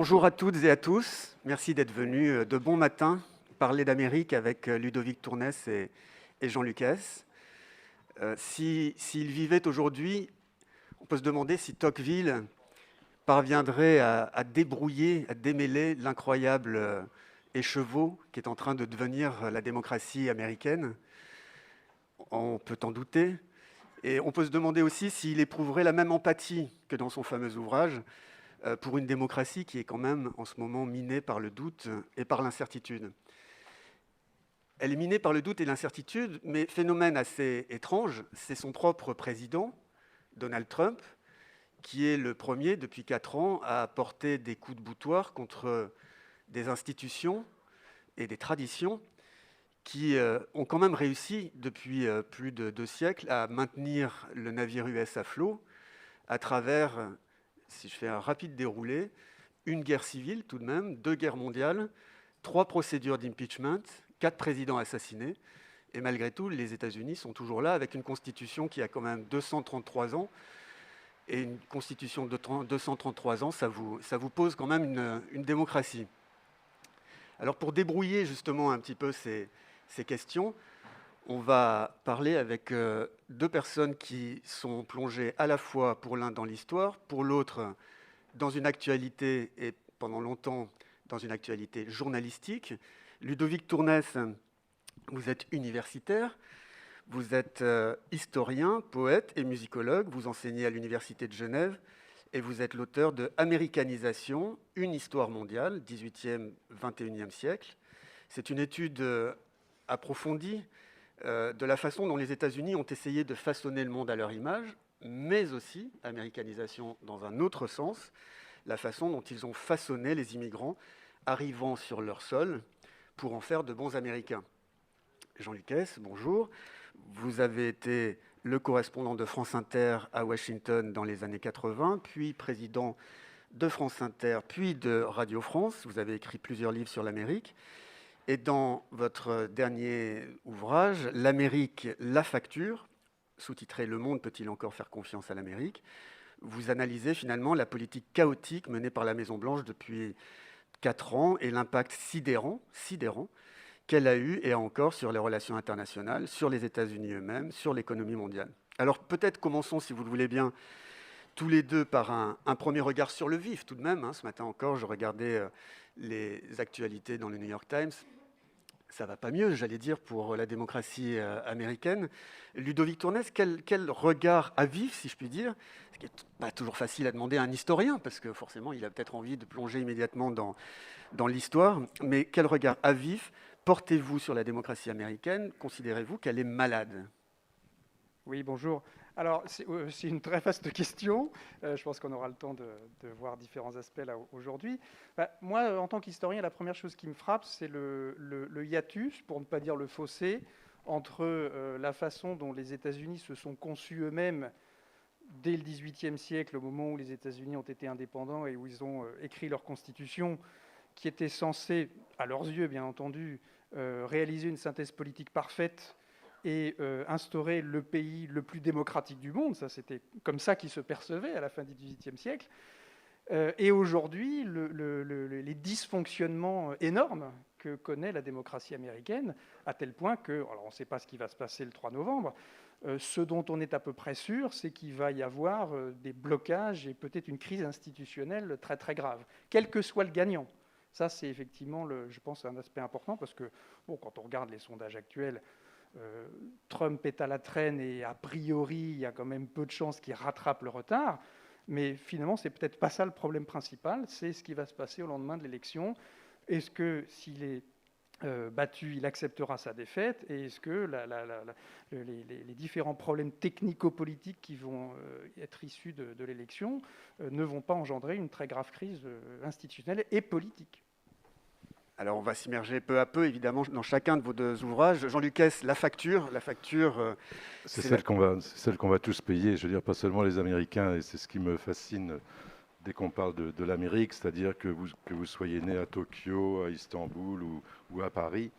Bonjour à toutes et à tous. Merci d'être venus de bon matin parler d'Amérique avec Ludovic Tournès et Jean Lucas. S'ils vivaient aujourd'hui, on peut se demander si Tocqueville parviendrait à débrouiller, à démêler l'incroyable écheveau qui est en train de devenir la démocratie américaine. On peut en douter. Et on peut se demander aussi s'il éprouverait la même empathie que dans son fameux ouvrage pour une démocratie qui est quand même en ce moment minée par le doute et par l'incertitude. Elle est minée par le doute et l'incertitude, mais phénomène assez étrange, c'est son propre président, Donald Trump, qui est le premier depuis 4 ans à porter des coups de boutoir contre des institutions et des traditions qui ont quand même réussi depuis plus de 2 siècles à maintenir le navire US à flot à travers, si je fais un rapide déroulé, une guerre civile tout de même, 2 guerres mondiales, 3 procédures d'impeachment, 4 présidents assassinés. Et malgré tout, les États-Unis sont toujours là avec une constitution qui a quand même 233 ans. Et une constitution de 233 ans, ça vous pose quand même une démocratie. Alors pour débrouiller justement un petit peu ces questions, on va parler avec 2 personnes qui sont plongées à la fois pour l'un dans l'histoire, pour l'autre dans une actualité et pendant longtemps dans une actualité journalistique. Ludovic Tournès, vous êtes universitaire, vous êtes historien, poète et musicologue, vous enseignez à l'Université de Genève et vous êtes l'auteur de Américanisation, une histoire mondiale, 18e, 21e siècle. C'est une étude approfondie de la façon dont les États-Unis ont essayé de façonner le monde à leur image, mais aussi, américanisation dans un autre sens, la façon dont ils ont façonné les immigrants arrivant sur leur sol pour en faire de bons Américains. Jean Lucas, bonjour. Vous avez été le correspondant de France Inter à Washington dans les années 80, puis président de France Inter, puis de Radio France. Vous avez écrit plusieurs livres sur l'Amérique. Et dans votre dernier ouvrage, L'Amérique, la facture, sous-titré « Le monde peut-il encore faire confiance à l'Amérique ?», vous analysez finalement la politique chaotique menée par la Maison-Blanche depuis 4 ans et l'impact sidérant qu'elle a eu et a encore sur les relations internationales, sur les États-Unis eux-mêmes, sur l'économie mondiale. Alors peut-être commençons, si vous le voulez bien, tous les deux par un premier regard sur le vif tout de même. Ce matin encore, je regardais les actualités dans le New York Times. Ça va pas mieux, j'allais dire, pour la démocratie américaine. Ludovic Tournès, quel regard à vif, si je puis dire, ce qui n'est pas toujours facile à demander à un historien, parce que forcément, il a peut-être envie de plonger immédiatement dans l'histoire, mais quel regard à vif portez-vous sur la démocratie américaine? Considérez-vous qu'elle est malade? Oui, bonjour. Alors, c'est une très vaste question. Je pense qu'on aura le temps de voir différents aspects là aujourd'hui. Moi, en tant qu'historien, la première chose qui me frappe, c'est le hiatus, pour ne pas dire le fossé, entre la façon dont les États-Unis se sont conçus eux-mêmes dès le XVIIIe siècle, au moment où les États-Unis ont été indépendants et où ils ont écrit leur constitution, qui était censée, à leurs yeux bien entendu, réaliser une synthèse politique parfaite et instaurer le pays le plus démocratique du monde. Ça, c'était comme ça qu'ils se percevaient à la fin du XVIIIe siècle. Et aujourd'hui, les dysfonctionnements énormes que connaît la démocratie américaine, à tel point que, alors on ne sait pas ce qui va se passer le 3 novembre, ce dont on est à peu près sûr, c'est qu'il va y avoir des blocages et peut-être une crise institutionnelle très très grave, quel que soit le gagnant. Ça, c'est effectivement, je pense, un aspect important, parce que bon, quand on regarde les sondages actuels, Trump est à la traîne et a priori, il y a quand même peu de chances qu'il rattrape le retard. Mais finalement, c'est peut-être pas ça le problème principal, c'est ce qui va se passer au lendemain de l'élection. Est-ce que s'il est battu, il acceptera sa défaite? Et est-ce que les différents problèmes technico-politiques qui vont être issus de l'élection ne vont pas engendrer une très grave crise institutionnelle et politique? Alors, on va s'immerger peu à peu, évidemment, dans chacun de vos 2 ouvrages. Jean Lucas, la facture, c'est celle qu'on va tous payer. Je veux dire, pas seulement les Américains, et c'est ce qui me fascine dès qu'on parle de l'Amérique, c'est-à-dire que vous soyez né à Tokyo, à Istanbul ou à Paris,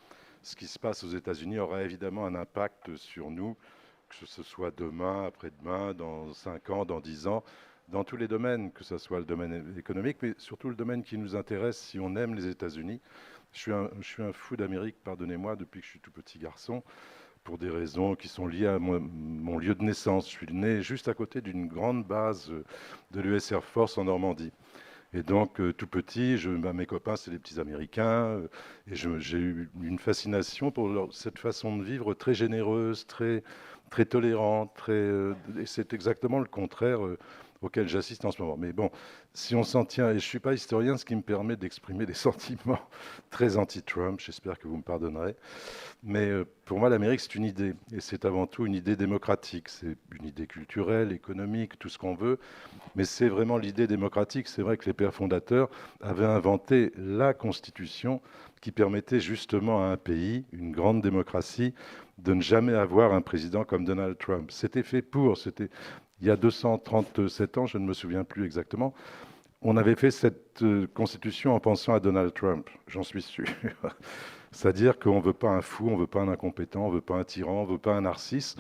ce qui se passe aux États-Unis aura évidemment un impact sur nous, que ce soit demain, après-demain, dans 5 ans, dans 10 ans. dans tous les domaines, que ce soit le domaine économique, mais surtout le domaine qui nous intéresse si on aime les États-Unis. Je suis un fou d'Amérique, pardonnez-moi, depuis que je suis tout petit garçon, pour des raisons qui sont liées à mon lieu de naissance. Je suis né juste à côté d'une grande base de l'US Air Force en Normandie. Et donc, tout petit, mes copains, c'est des petits Américains. Et j'ai eu une fascination pour cette façon de vivre très généreuse, très, très tolérante. Et c'est exactement le contraire auquel j'assiste en ce moment. Mais bon, si on s'en tient, et je ne suis pas historien, ce qui me permet d'exprimer des sentiments très anti-Trump, j'espère que vous me pardonnerez. Mais pour moi, l'Amérique, c'est une idée. Et c'est avant tout une idée démocratique. C'est une idée culturelle, économique, tout ce qu'on veut. Mais c'est vraiment l'idée démocratique. C'est vrai que les pères fondateurs avaient inventé la Constitution qui permettait justement à un pays, une grande démocratie, de ne jamais avoir un président comme Donald Trump. C'était fait pour, il y a 237 ans, je ne me souviens plus exactement, on avait fait cette Constitution en pensant à Donald Trump, j'en suis sûr. C'est-à-dire qu'on ne veut pas un fou, on ne veut pas un incompétent, on ne veut pas un tyran, on ne veut pas un narcisse,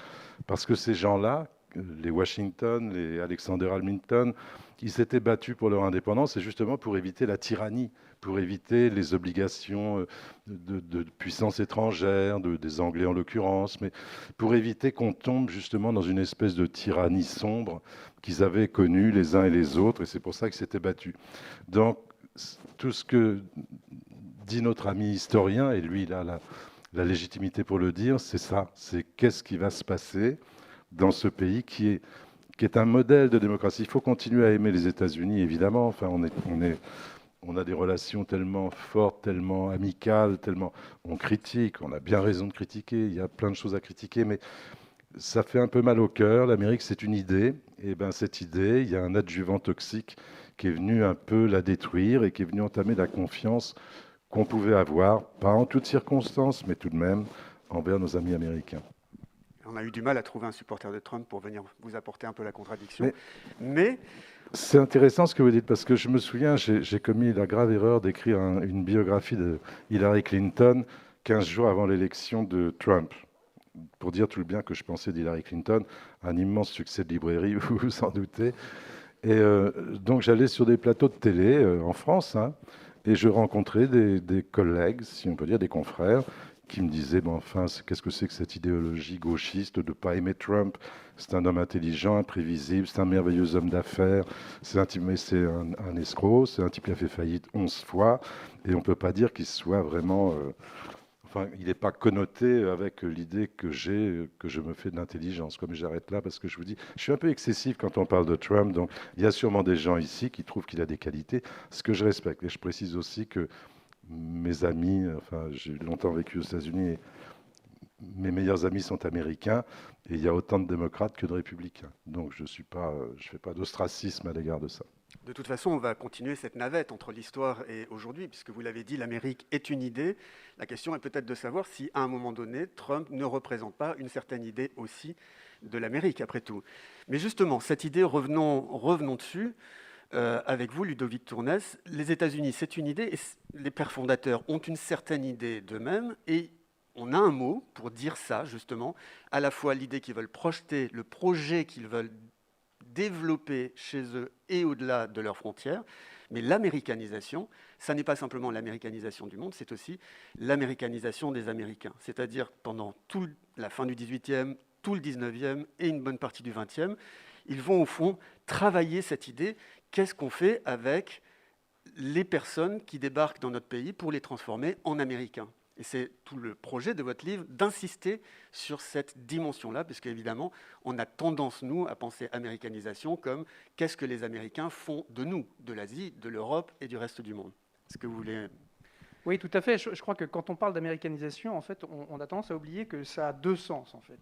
parce que ces gens-là, les Washington, les Alexander Hamilton, ils s'étaient battus pour leur indépendance et justement pour éviter la tyrannie, pour éviter les obligations de puissances étrangères, des Anglais en l'occurrence, mais pour éviter qu'on tombe justement dans une espèce de tyrannie sombre qu'ils avaient connue les uns et les autres, et c'est pour ça qu'ils s'étaient battus. Donc, tout ce que dit notre ami historien, et lui, il a la légitimité pour le dire, c'est ça, c'est qu'est-ce qui va se passer dans ce pays qui est un modèle de démocratie. Il faut continuer à aimer les États-Unis, évidemment. Enfin, on a des relations tellement fortes, tellement amicales, tellement on critique, on a bien raison de critiquer, il y a plein de choses à critiquer, mais ça fait un peu mal au cœur. L'Amérique, c'est une idée, et ben cette idée, il y a un adjuvant toxique qui est venu un peu la détruire et qui est venu entamer la confiance qu'on pouvait avoir, pas en toutes circonstances, mais tout de même envers nos amis américains. On a eu du mal à trouver un supporter de Trump pour venir vous apporter un peu la contradiction. Mais c'est intéressant ce que vous dites, parce que je me souviens, j'ai commis la grave erreur d'écrire une biographie de Hillary Clinton 15 jours avant l'élection de Trump, pour dire tout le bien que je pensais d'Hillary Clinton, un immense succès de librairie, vous vous en doutez. Et donc j'allais sur des plateaux de télé en France, hein, et je rencontrais des collègues, si on peut dire, des confrères, qui me disaient, bon, enfin, qu'est-ce que c'est que cette idéologie gauchiste de ne pas aimer Trump? C'est un homme intelligent, imprévisible, c'est un merveilleux homme d'affaires, mais c'est un escroc, c'est un type qui a fait faillite 11 fois, et on ne peut pas dire qu'il soit vraiment... Enfin, il n'est pas connoté avec l'idée que je me fais de l'intelligence. Comme j'arrête là, parce que je vous dis, je suis un peu excessif quand on parle de Trump, donc il y a sûrement des gens ici qui trouvent qu'il a des qualités, ce que je respecte. Et je précise aussi que mes amis, enfin, j'ai longtemps vécu aux États-Unis, et mes meilleurs amis sont américains, et il y a autant de démocrates que de républicains. Donc je ne fais pas d'ostracisme à l'égard de ça. de toute façon, on va continuer cette navette entre l'histoire et aujourd'hui, puisque vous l'avez dit, l'Amérique est une idée. La question est peut-être de savoir si, à un moment donné, Trump ne représente pas une certaine idée aussi de l'Amérique, après tout. Mais justement, cette idée, revenons dessus. Avec vous, Ludovic Tournès, les États-Unis, c'est une idée, et les pères fondateurs ont une certaine idée d'eux-mêmes, et on a un mot pour dire ça, justement, à la fois l'idée qu'ils veulent projeter, le projet qu'ils veulent développer chez eux et au-delà de leurs frontières, mais l'américanisation, ça n'est pas simplement l'américanisation du monde, c'est aussi l'américanisation des Américains. C'est-à-dire, pendant toute la fin du XVIIIe, tout le XIXe et une bonne partie du XXe, ils vont au fond travailler cette idée. Qu'est-ce qu'on fait avec les personnes qui débarquent dans notre pays pour les transformer en Américains? Et c'est tout le projet de votre livre d'insister sur cette dimension-là, parce qu'évidemment, on a tendance, nous, à penser américanisation comme qu'est-ce que les Américains font de nous, de l'Asie, de l'Europe et du reste du monde. Est-ce que vous voulez... Oui, tout à fait. Je crois que quand on parle d'américanisation, en fait, on a tendance à oublier que ça a deux sens, en fait.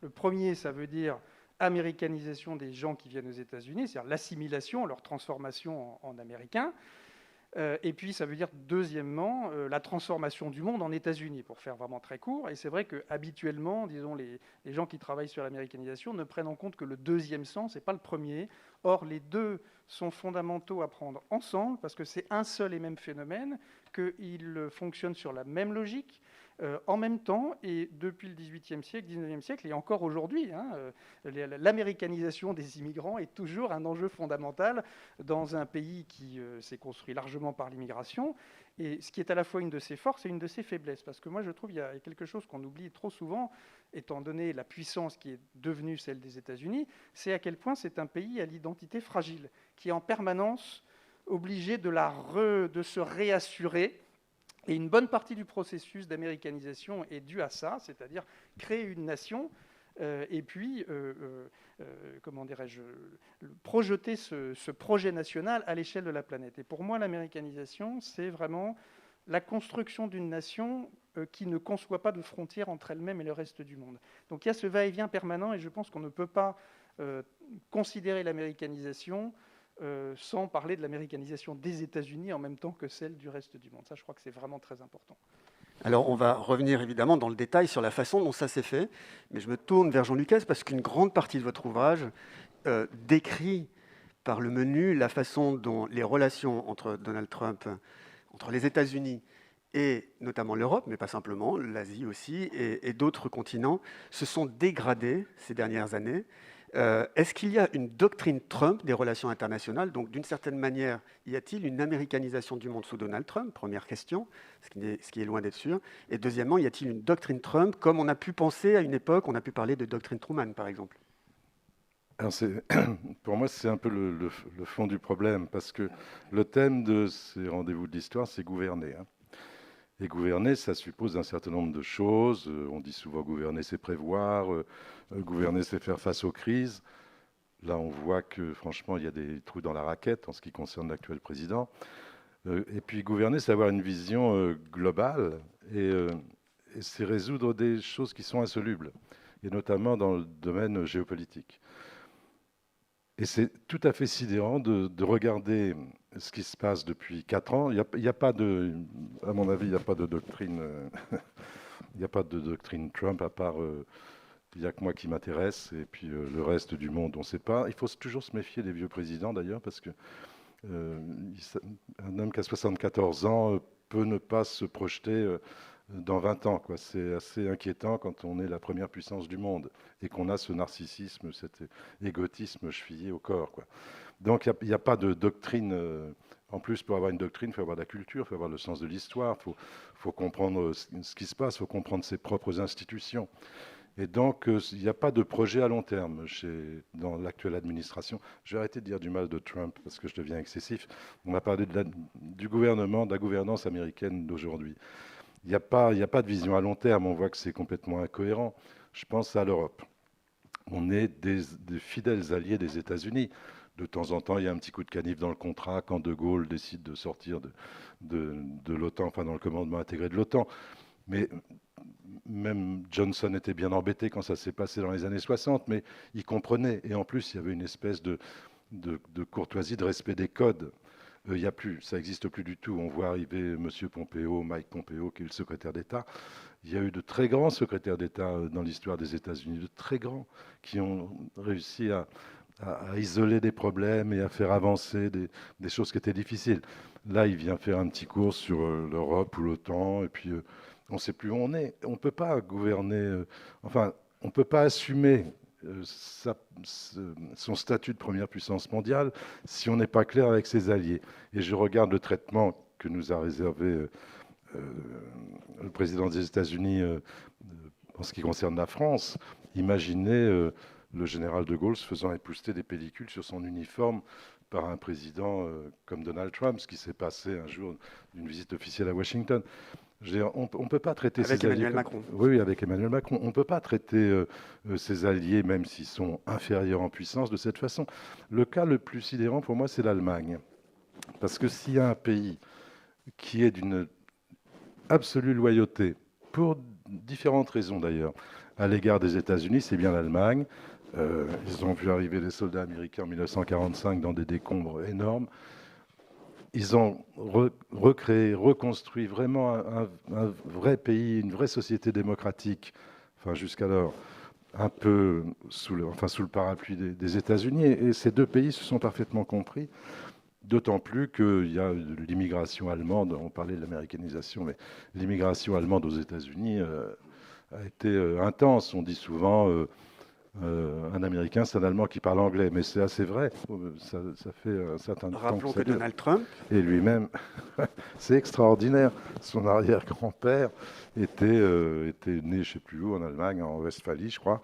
Le premier, ça veut dire américanisation des gens qui viennent aux États-Unis, c'est-à-dire l'assimilation, leur transformation en Américains. Et puis, ça veut dire, deuxièmement, la transformation du monde en États-Unis, pour faire vraiment très court. Et c'est vrai qu'habituellement, disons, les gens qui travaillent sur l'américanisation ne prennent en compte que le deuxième sens et pas le premier. Or, les deux sont fondamentaux à prendre ensemble, parce que c'est un seul et même phénomène, qu'ils fonctionnent sur la même logique, En même temps, et depuis le XVIIIe siècle, XIXe siècle, et encore aujourd'hui, l'américanisation des immigrants est toujours un enjeu fondamental dans un pays qui s'est construit largement par l'immigration, et ce qui est à la fois une de ses forces et une de ses faiblesses. Parce que moi, je trouve qu'il y a quelque chose qu'on oublie trop souvent, étant donné la puissance qui est devenue celle des États-Unis, c'est à quel point c'est un pays à l'identité fragile, qui est en permanence obligé de se réassurer. Et une bonne partie du processus d'américanisation est due à ça, c'est-à-dire créer une nation et puis, comment dirais-je, projeter ce projet national à l'échelle de la planète. Et pour moi, l'américanisation, c'est vraiment la construction d'une nation qui ne conçoit pas de frontières entre elle-même et le reste du monde. Donc il y a ce va-et-vient permanent, et je pense qu'on ne peut pas considérer l'américanisation sans parler de l'américanisation des États-Unis en même temps que celle du reste du monde. Ça, je crois que c'est vraiment très important. Alors, on va revenir évidemment dans le détail sur la façon dont ça s'est fait, mais je me tourne vers Jean Lucas parce qu'une grande partie de votre ouvrage décrit par le menu la façon dont les relations entre Donald Trump, entre les États-Unis et notamment l'Europe, mais pas simplement, l'Asie aussi, et d'autres continents, se sont dégradées ces dernières années. Est-ce qu'il y a une doctrine Trump des relations internationales? Donc, d'une certaine manière, y a-t-il une américanisation du monde sous Donald Trump? Première question, ce qui est loin d'être sûr. Et deuxièmement, y a-t-il une doctrine Trump, comme on a pu penser à une époque, on a pu parler de doctrine Truman, par exemple? Alors pour moi, c'est un peu le fond du problème, parce que le thème de ces rendez-vous de l'histoire, c'est gouverner. Et gouverner, ça suppose un certain nombre de choses. On dit souvent gouverner, c'est prévoir. Gouverner, c'est faire face aux crises. Là, on voit que, franchement, il y a des trous dans la raquette en ce qui concerne l'actuel président. Et puis, gouverner, c'est avoir une vision globale et c'est résoudre des choses qui sont insolubles, et notamment dans le domaine géopolitique. Et c'est tout à fait sidérant de regarder ce qui se passe depuis 4 ans. Il n'y a pas de, à mon avis, il n'y a pas de doctrine, il n'y a pas de doctrine Trump, à part, il n'y a que moi qui m'intéresse, et puis le reste du monde, on ne sait pas. Il faut toujours se méfier des vieux présidents, d'ailleurs, parce que un homme qui a 74 ans peut ne pas se projeter dans 20 ans, quoi. C'est assez inquiétant quand on est la première puissance du monde et qu'on a ce narcissisme, cet égotisme chevillé au corps, quoi. Donc il n'y a pas de doctrine. En plus, pour avoir une doctrine, il faut avoir de la culture, il faut avoir le sens de l'histoire, il faut comprendre ce qui se passe, il faut comprendre ses propres institutions. Et donc, il n'y a pas de projet à long terme dans l'actuelle administration. Je vais arrêter de dire du mal de Trump parce que je deviens excessif. On va parler du gouvernement, de la gouvernance américaine d'aujourd'hui. Il n'y a pas de vision à long terme. On voit que c'est complètement incohérent. Je pense à l'Europe. On est des fidèles alliés des États-Unis. De temps en temps, il y a un petit coup de canif dans le contrat quand De Gaulle décide de sortir de l'OTAN, enfin dans le commandement intégré de l'OTAN. Mais même Johnson était bien embêté quand ça s'est passé dans les années 60, mais il comprenait. Et en plus, il y avait une espèce de courtoisie, de respect des codes. Il y a plus, ça n'existe plus du tout. On voit arriver M. Pompeo, Mike Pompeo, qui est le secrétaire d'État. Il y a eu de très grands secrétaires d'État dans l'histoire des États-Unis, de très grands, qui ont réussi à isoler des problèmes et à faire avancer des choses qui étaient difficiles. Là, il vient faire un petit cours sur l'Europe ou l'OTAN, et puis on ne sait plus où on est. On ne peut pas gouverner, enfin, on ne peut pas assumer son statut de première puissance mondiale si on n'est pas clair avec ses alliés. Et je regarde le traitement que nous a réservé le président des États-Unis en ce qui concerne la France. Imaginez le général de Gaulle se faisant épousseter des pellicules sur son uniforme par un président comme Donald Trump, ce qui s'est passé un jour d'une visite officielle à Washington. On ne peut pas traiter avec ses Emmanuel alliés Macron. Oui, avec Emmanuel Macron. On ne peut pas traiter ses alliés, même s'ils sont inférieurs en puissance, de cette façon. Le cas le plus sidérant pour moi, c'est l'Allemagne. Parce que s'il y a un pays qui est d'une absolue loyauté, pour différentes raisons d'ailleurs, à l'égard des États-Unis, c'est bien l'Allemagne. Ils ont vu arriver des soldats américains en 1945 dans des décombres énormes. Ils ont recréé, reconstruit vraiment un vrai pays, une vraie société démocratique, enfin jusqu'alors un peu sous le parapluie des États-Unis. Et ces deux pays se sont parfaitement compris. D'autant plus qu'il y a l'immigration allemande, on parlait de l'américanisation, mais l'immigration allemande aux États-Unis a été intense. On dit souvent un Américain, c'est un Allemand qui parle anglais, mais c'est assez vrai. Ça fait un certain temps Rappelons que que ça dure. Donald Trump, Et lui-même, c'est extraordinaire. Son arrière-grand-père était né, je ne sais plus où, en Allemagne, en Westphalie, je crois.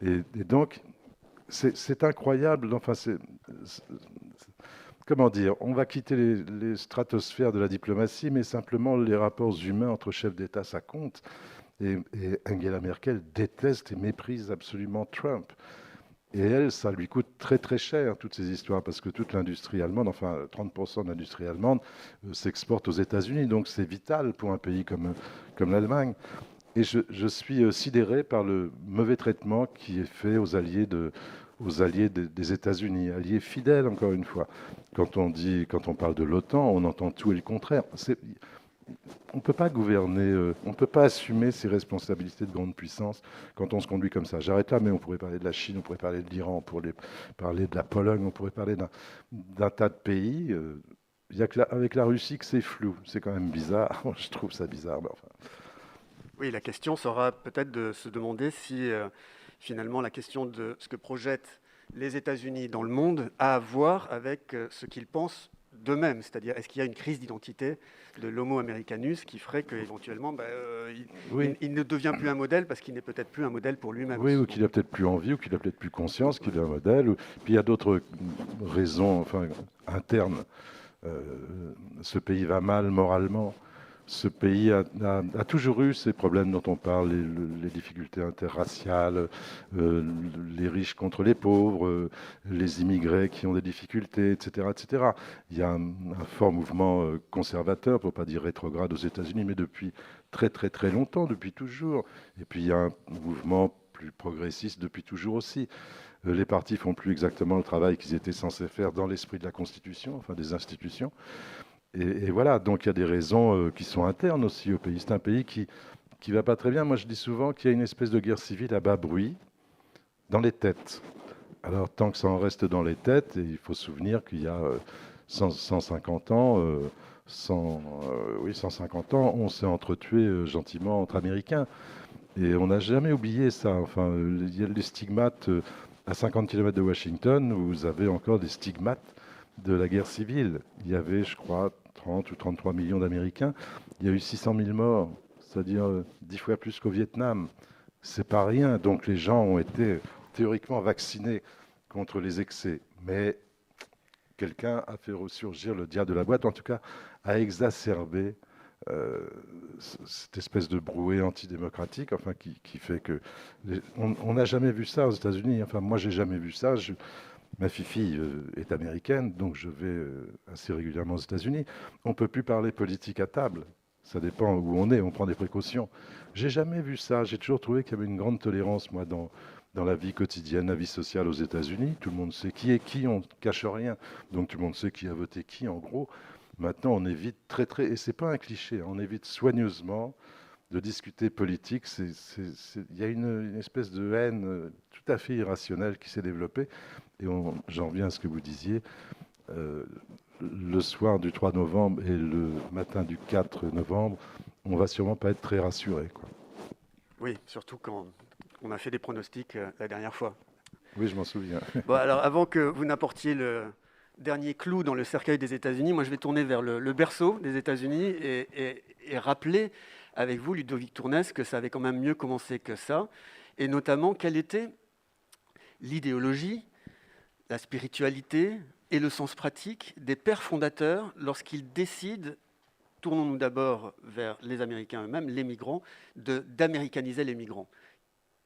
Et donc, c'est incroyable. Enfin, comment dire, on va quitter les stratosphères de la diplomatie, mais simplement les rapports humains entre chefs d'État, ça compte. Et Angela Merkel déteste et méprise absolument Trump. Et elle, ça lui coûte très très cher, toutes ces histoires, parce que toute l'industrie allemande, enfin 30% de l'industrie allemande, s'exporte aux États-Unis. Donc c'est vital pour un pays comme l'Allemagne. Et je suis sidéré par le mauvais traitement qui est fait aux alliés des États-Unis, alliés fidèles, encore une fois. Quand on parle de l'OTAN, on entend tout et le contraire. On ne peut pas gouverner, on ne peut pas assumer ses responsabilités de grande puissance quand on se conduit comme ça. J'arrête là, mais on pourrait parler de la Chine, on pourrait parler de l'Iran, on pourrait parler de la Pologne, on pourrait parler d'un tas de pays. Il n'y a avec la Russie que c'est flou. C'est quand même bizarre. Je trouve ça bizarre. Mais enfin. oui, la question sera peut-être de se demander si finalement la question de ce que projettent les États-Unis dans le monde a à voir avec ce qu'ils pensent d'eux-mêmes. C'est-à-dire, est-ce qu'il y a une crise d'identité de l'homo americanus qui ferait qu'éventuellement, Oui. il ne devient plus un modèle parce qu'il n'est peut-être plus un modèle pour lui-même. Oui, ou qu'il a peut-être plus envie, ou qu'il a peut-être plus conscience qu'il est un modèle. Puis il y a d'autres raisons, enfin, internes. Ce pays va mal moralement. Ce pays a toujours eu ces problèmes dont on parle, les difficultés interraciales, les riches contre les pauvres, les immigrés qui ont des difficultés, etc. etc. Il y a un fort mouvement conservateur, pour ne pas dire rétrograde aux États-Unis, mais depuis très très très longtemps, depuis toujours. Et puis il y a un mouvement plus progressiste depuis toujours aussi. Les partis font plus exactement le travail qu'ils étaient censés faire dans l'esprit de la Constitution, enfin des institutions. Et voilà, donc il y a des raisons qui sont internes aussi au pays. C'est un pays qui va pas très bien. Moi, je dis souvent qu'il y a une espèce de guerre civile à bas bruit dans les têtes. Alors, tant que ça en reste dans les têtes, et il faut se souvenir qu'il y a 150 ans, 150 ans, on s'est entretués gentiment entre Américains. Et on n'a jamais oublié ça. Enfin, il y a les stigmates à 50 km de Washington, vous avez encore des stigmates de la guerre civile. Il y avait, je crois, 30 ou 33 millions d'Américains. Il y a eu 600 000 morts, c'est-à-dire 10 fois plus qu'au Vietnam. C'est pas rien. Donc les gens ont été théoriquement vaccinés contre les excès. Mais quelqu'un a fait ressurgir le diable de la boîte, en tout cas a exacerbé cette espèce de brouet antidémocratique, enfin, qui fait que on n'a jamais vu ça aux États-Unis. Enfin, moi, j'ai jamais vu ça. Ma fille est américaine, donc je vais assez régulièrement aux États-Unis. On ne peut plus parler politique à table. Ça dépend où on est, on prend des précautions. J'ai jamais vu ça. J'ai toujours trouvé qu'il y avait une grande tolérance, moi, dans la vie quotidienne, la vie sociale aux États-Unis. Tout le monde sait qui est qui, on ne cache rien. Donc tout le monde sait qui a voté qui, en gros. Maintenant, on évite et c'est pas un cliché, hein, on évite soigneusement de discuter politique. Il y a une espèce de haine tout à fait irrationnelle qui s'est développée. Et j'en reviens à ce que vous disiez. Le soir du 3 novembre et le matin du 4 novembre, on va sûrement pas être très rassuré, quoi. Oui, surtout quand on a fait des pronostics la dernière fois. Oui, je m'en souviens. Bon, alors avant que vous n'apportiez le dernier clou dans le cercueil des États-Unis, moi je vais tourner vers le berceau des États-Unis et rappeler avec vous, Ludovic Tournès, que ça avait quand même mieux commencé que ça, et notamment quelle était l'idéologie, la spiritualité et le sens pratique des pères fondateurs lorsqu'ils décident, tournons-nous d'abord vers les Américains eux-mêmes, les migrants, d'américaniser les migrants.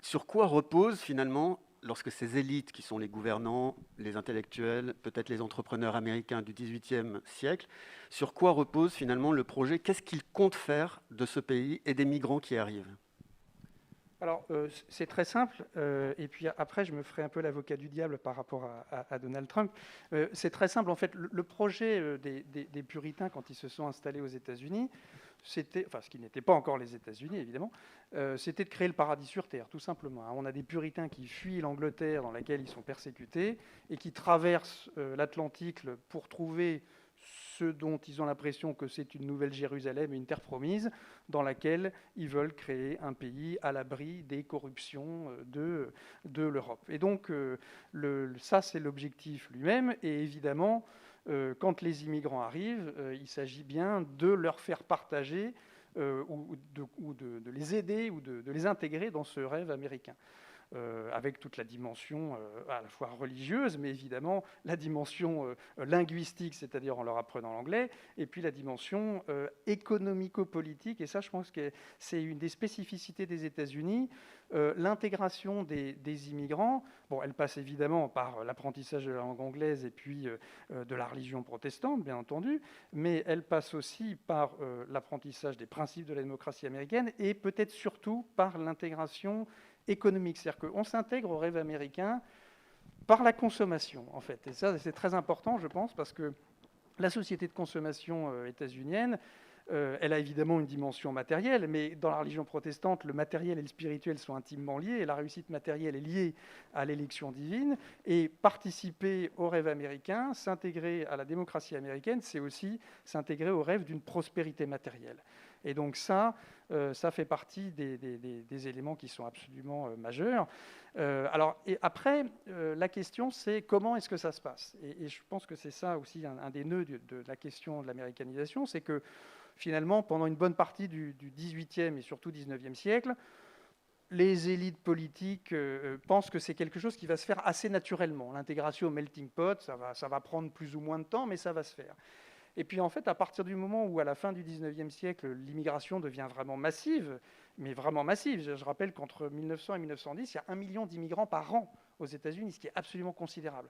Sur quoi repose finalement, lorsque ces élites qui sont les gouvernants, les intellectuels, peut-être les entrepreneurs américains du XVIIIe siècle, sur quoi repose finalement le projet? Qu'est-ce qu'ils comptent faire de ce pays et des migrants qui arrivent? Alors, c'est très simple, et puis après, je me ferai un peu l'avocat du diable par rapport à Donald Trump. C'est très simple, en fait, le projet des puritains, quand ils se sont installés aux États-Unis, ce qui n'était pas encore les États-Unis évidemment, c'était de créer le paradis sur Terre, tout simplement. On a des puritains qui fuient l'Angleterre dans laquelle ils sont persécutés et qui traversent l'Atlantique pour trouver ce dont ils ont l'impression que c'est une nouvelle Jérusalem et une terre promise, dans laquelle ils veulent créer un pays à l'abri des corruptions de l'Europe. Et donc, ça, c'est l'objectif lui-même. Et évidemment, quand les immigrants arrivent, il s'agit bien de leur faire partager ou de les aider ou de les intégrer dans ce rêve américain. Avec toute la dimension à la fois religieuse, mais évidemment la dimension linguistique, c'est-à-dire en leur apprenant l'anglais, et puis la dimension économico-politique. Et ça, je pense que c'est une des spécificités des États-Unis. L'intégration des immigrants, elle passe évidemment par l'apprentissage de la langue anglaise et puis de la religion protestante, bien entendu, mais elle passe aussi par l'apprentissage des principes de la démocratie américaine et peut-être surtout par l'intégration économique. C'est-à-dire qu'on s'intègre au rêve américain par la consommation, en fait. Et ça, c'est très important, je pense, parce que la société de consommation états-unienne, elle a évidemment une dimension matérielle, mais dans la religion protestante, le matériel et le spirituel sont intimement liés, et la réussite matérielle est liée à l'élection divine, et participer au rêve américain, s'intégrer à la démocratie américaine, c'est aussi s'intégrer au rêve d'une prospérité matérielle. Et donc ça fait partie des éléments qui sont absolument majeurs. Et après, la question, c'est comment est-ce que ça se passe ? Et je pense que c'est ça aussi un des nœuds de la question de l'américanisation, c'est que finalement, pendant une bonne partie du XVIIIe et surtout XIXe siècle, les élites politiques pensent que c'est quelque chose qui va se faire assez naturellement. L'intégration au melting pot, ça va prendre plus ou moins de temps, mais ça va se faire. Et puis en fait, à partir du moment où, à la fin du XIXe siècle, l'immigration devient vraiment massive, mais vraiment massive, je rappelle qu'entre 1900 et 1910, il y a 1 million d'immigrants par an aux États-Unis, ce qui est absolument considérable.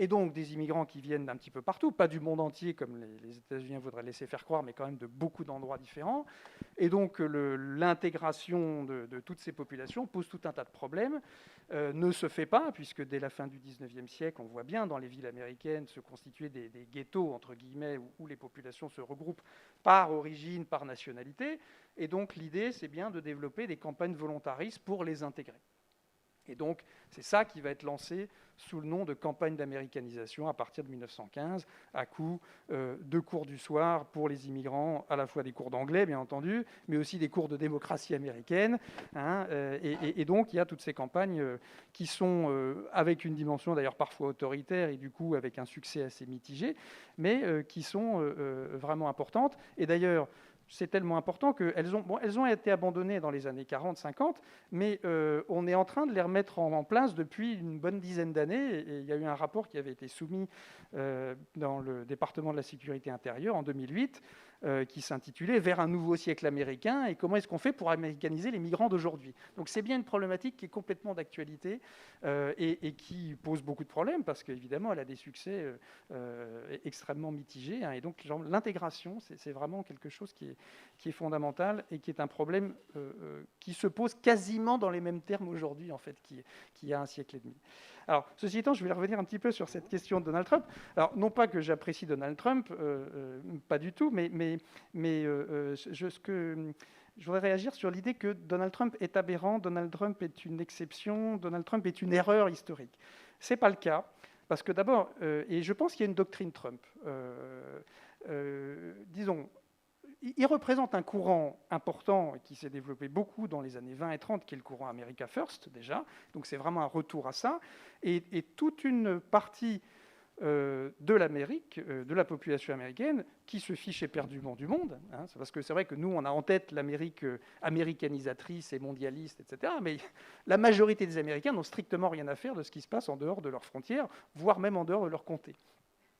Et donc des immigrants qui viennent d'un petit peu partout, pas du monde entier comme les États-Unis voudraient laisser faire croire, mais quand même de beaucoup d'endroits différents. Et donc l'intégration de toutes ces populations pose tout un tas de problèmes, ne se fait pas, puisque dès la fin du XIXe siècle, on voit bien dans les villes américaines se constituer des ghettos, entre guillemets, où les populations se regroupent par origine, par nationalité. Et donc l'idée, c'est bien de développer des campagnes volontaristes pour les intégrer. Et donc, c'est ça qui va être lancé sous le nom de campagne d'américanisation à partir de 1915, à coup de cours du soir pour les immigrants, à la fois des cours d'anglais, bien entendu, mais aussi des cours de démocratie américaine. Et donc, il y a toutes ces campagnes qui sont avec une dimension d'ailleurs parfois autoritaire et du coup avec un succès assez mitigé, mais qui sont vraiment importantes. Et d'ailleurs, c'est tellement important qu'elles ont été abandonnées dans les années 40-50, mais on est en train de les remettre en place depuis une bonne dizaine d'années. Et il y a eu un rapport qui avait été soumis dans le département de la sécurité intérieure en 2008, qui s'intitulait « Vers un nouveau siècle américain et comment est-ce qu'on fait pour américaniser les migrants d'aujourd'hui ?» Donc c'est bien une problématique qui est complètement d'actualité et qui pose beaucoup de problèmes parce qu'évidemment elle a des succès extrêmement mitigés. Et donc l'intégration, c'est vraiment quelque chose qui est fondamental et qui est un problème qui se pose quasiment dans les mêmes termes aujourd'hui en fait qu'il y a un siècle et demi. Alors, ceci étant, je vais revenir un petit peu sur cette question de Donald Trump. Alors, non pas que j'apprécie Donald Trump, pas du tout, mais je voudrais réagir sur l'idée que Donald Trump est aberrant, Donald Trump est une exception, Donald Trump est une erreur historique. Ce n'est pas le cas, parce que d'abord, et je pense qu'il y a une doctrine Trump, disons, il représente un courant important qui s'est développé beaucoup dans les années 20 et 30, qui est le courant America First, déjà. Donc c'est vraiment un retour à ça. Et toute une partie de l'Amérique, de la population américaine, qui se fiche éperdument du monde. Parce que c'est vrai que nous, on a en tête l'Amérique américanisatrice et mondialiste, etc. Mais la majorité des Américains n'ont strictement rien à faire de ce qui se passe en dehors de leurs frontières, voire même en dehors de leur comté.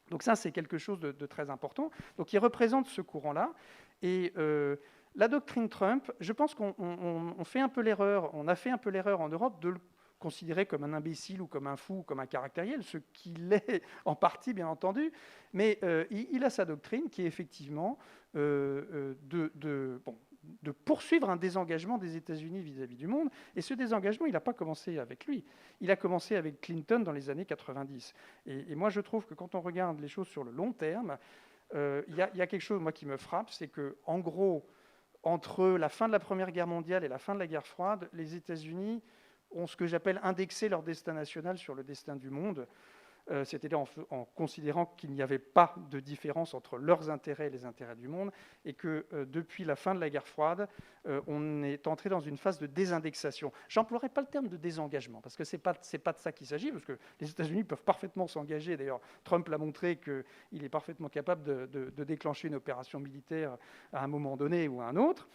Donc ça, c'est quelque chose de très important. Donc il représente ce courant-là. Et la doctrine Trump, je pense qu'on fait un peu l'erreur, on a fait un peu l'erreur en Europe de le considérer comme un imbécile ou comme un fou ou comme un caractériel, ce qu'il est en partie, bien entendu. Mais il a sa doctrine qui est effectivement de poursuivre un désengagement des États-Unis vis-à-vis du monde. Et ce désengagement, il n'a pas commencé avec lui. Il a commencé avec Clinton dans les années 90. Et moi, je trouve que quand on regarde les choses sur le long terme, il y a quelque chose, moi, qui me frappe, c'est qu'en gros, entre la fin de la Première Guerre mondiale et la fin de la guerre froide, les États-Unis ont ce que j'appelle indexé leur destin national sur le destin du monde. C'est-à-dire en considérant qu'il n'y avait pas de différence entre leurs intérêts et les intérêts du monde, et que depuis la fin de la guerre froide, on est entré dans une phase de désindexation. J'emploierai pas le terme de désengagement, parce que c'est pas de ça qu'il s'agit, parce que les États-Unis peuvent parfaitement s'engager. D'ailleurs, Trump l'a montré qu'il est parfaitement capable de déclencher une opération militaire à un moment donné ou à un autre,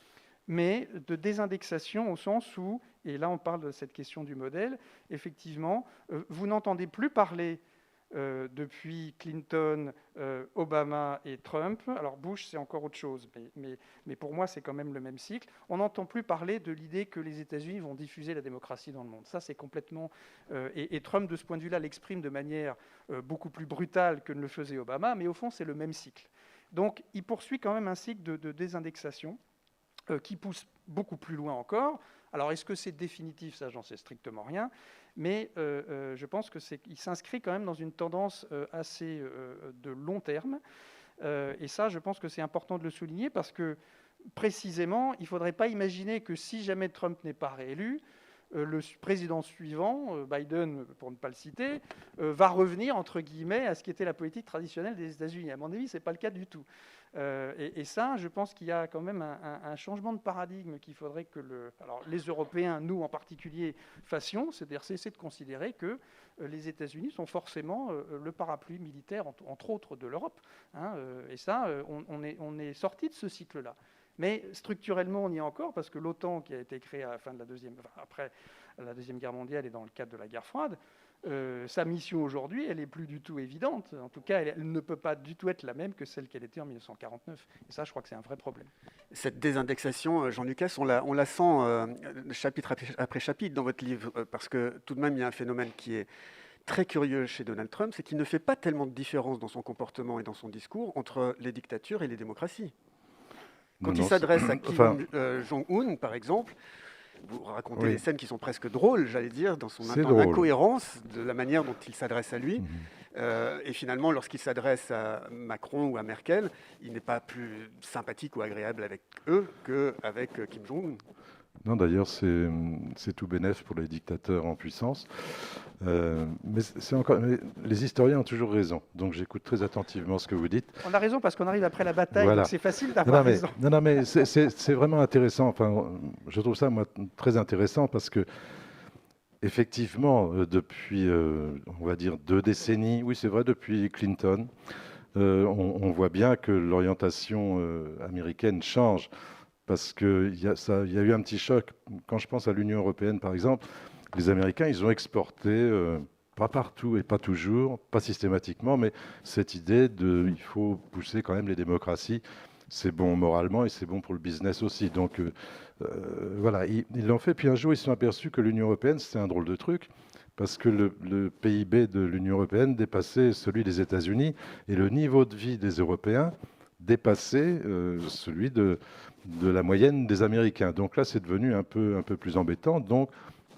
mais de désindexation au sens où, et là on parle de cette question du modèle, effectivement, vous n'entendez plus parler depuis Clinton, Obama et Trump. Alors Bush, c'est encore autre chose, mais pour moi, c'est quand même le même cycle. On n'entend plus parler de l'idée que les États-Unis vont diffuser la démocratie dans le monde. Ça, c'est complètement... et Trump, de ce point de vue-là, l'exprime de manière beaucoup plus brutale que ne le faisait Obama, mais au fond, c'est le même cycle. Donc, il poursuit quand même un cycle de désindexation qui pousse beaucoup plus loin encore. Alors, est-ce que c'est définitif? Ça, j'en sais strictement rien. Mais je pense qu'il s'inscrit quand même dans une tendance assez de long terme. Et ça, je pense que c'est important de le souligner parce que, précisément, il ne faudrait pas imaginer que si jamais Trump n'est pas réélu, le président suivant, Biden, pour ne pas le citer, va revenir, entre guillemets, à ce qui était la politique traditionnelle des États-Unis. À mon avis, ce n'est pas le cas du tout. Et ça, je pense qu'il y a quand même un changement de paradigme qu'il faudrait que les Européens, nous en particulier, fassions, c'est-à-dire cesser de considérer que les États-Unis sont forcément le parapluie militaire, entre autres, de l'Europe. Et ça, on est sorti de ce cycle-là. Mais structurellement, on y est encore, parce que l'OTAN, qui a été créée à la fin de après la Deuxième Guerre mondiale et dans le cadre de la guerre froide, sa mission aujourd'hui, elle n'est plus du tout évidente. En tout cas, elle ne peut pas du tout être la même que celle qu'elle était en 1949. Et ça, je crois que c'est un vrai problème. Cette désindexation, Jean Lucas, on la sent chapitre après chapitre dans votre livre, parce que tout de même, il y a un phénomène qui est très curieux chez Donald Trump, c'est qu'il ne fait pas tellement de différence dans son comportement et dans son discours entre les dictatures et les démocraties. Quand il s'adresse à Kim Jong-un, par exemple, vous racontez des scènes qui sont presque drôles, j'allais dire, dans son incohérence de la manière dont il s'adresse à lui. Et finalement, lorsqu'il s'adresse à Macron ou à Merkel, il n'est pas plus sympathique ou agréable avec eux qu'avec Kim Jong-un. Non, d'ailleurs, c'est tout bénef pour les dictateurs en puissance. Mais les historiens ont toujours raison. Donc, j'écoute très attentivement ce que vous dites. On a raison parce qu'on arrive après la bataille, donc c'est facile d'avoir raison. Non, mais c'est vraiment intéressant. Enfin, je trouve ça, moi, très intéressant parce que, effectivement, depuis, on va dire, 2 décennies, oui, c'est vrai, depuis Clinton, on voit bien que l'orientation américaine change. Parce qu'il y a eu un petit choc. Quand je pense à l'Union européenne, par exemple, les Américains, ils ont exporté, pas partout et pas toujours, pas systématiquement, mais cette idée il faut pousser quand même les démocraties. C'est bon moralement et c'est bon pour le business aussi. Donc voilà, ils l'ont fait. Puis un jour, ils se sont aperçus que l'Union européenne, c'était un drôle de truc. Parce que le PIB de l'Union européenne dépassait celui des États-Unis et le niveau de vie des Européens dépassait celui de la moyenne des Américains. Donc là, c'est devenu un peu plus embêtant. Donc,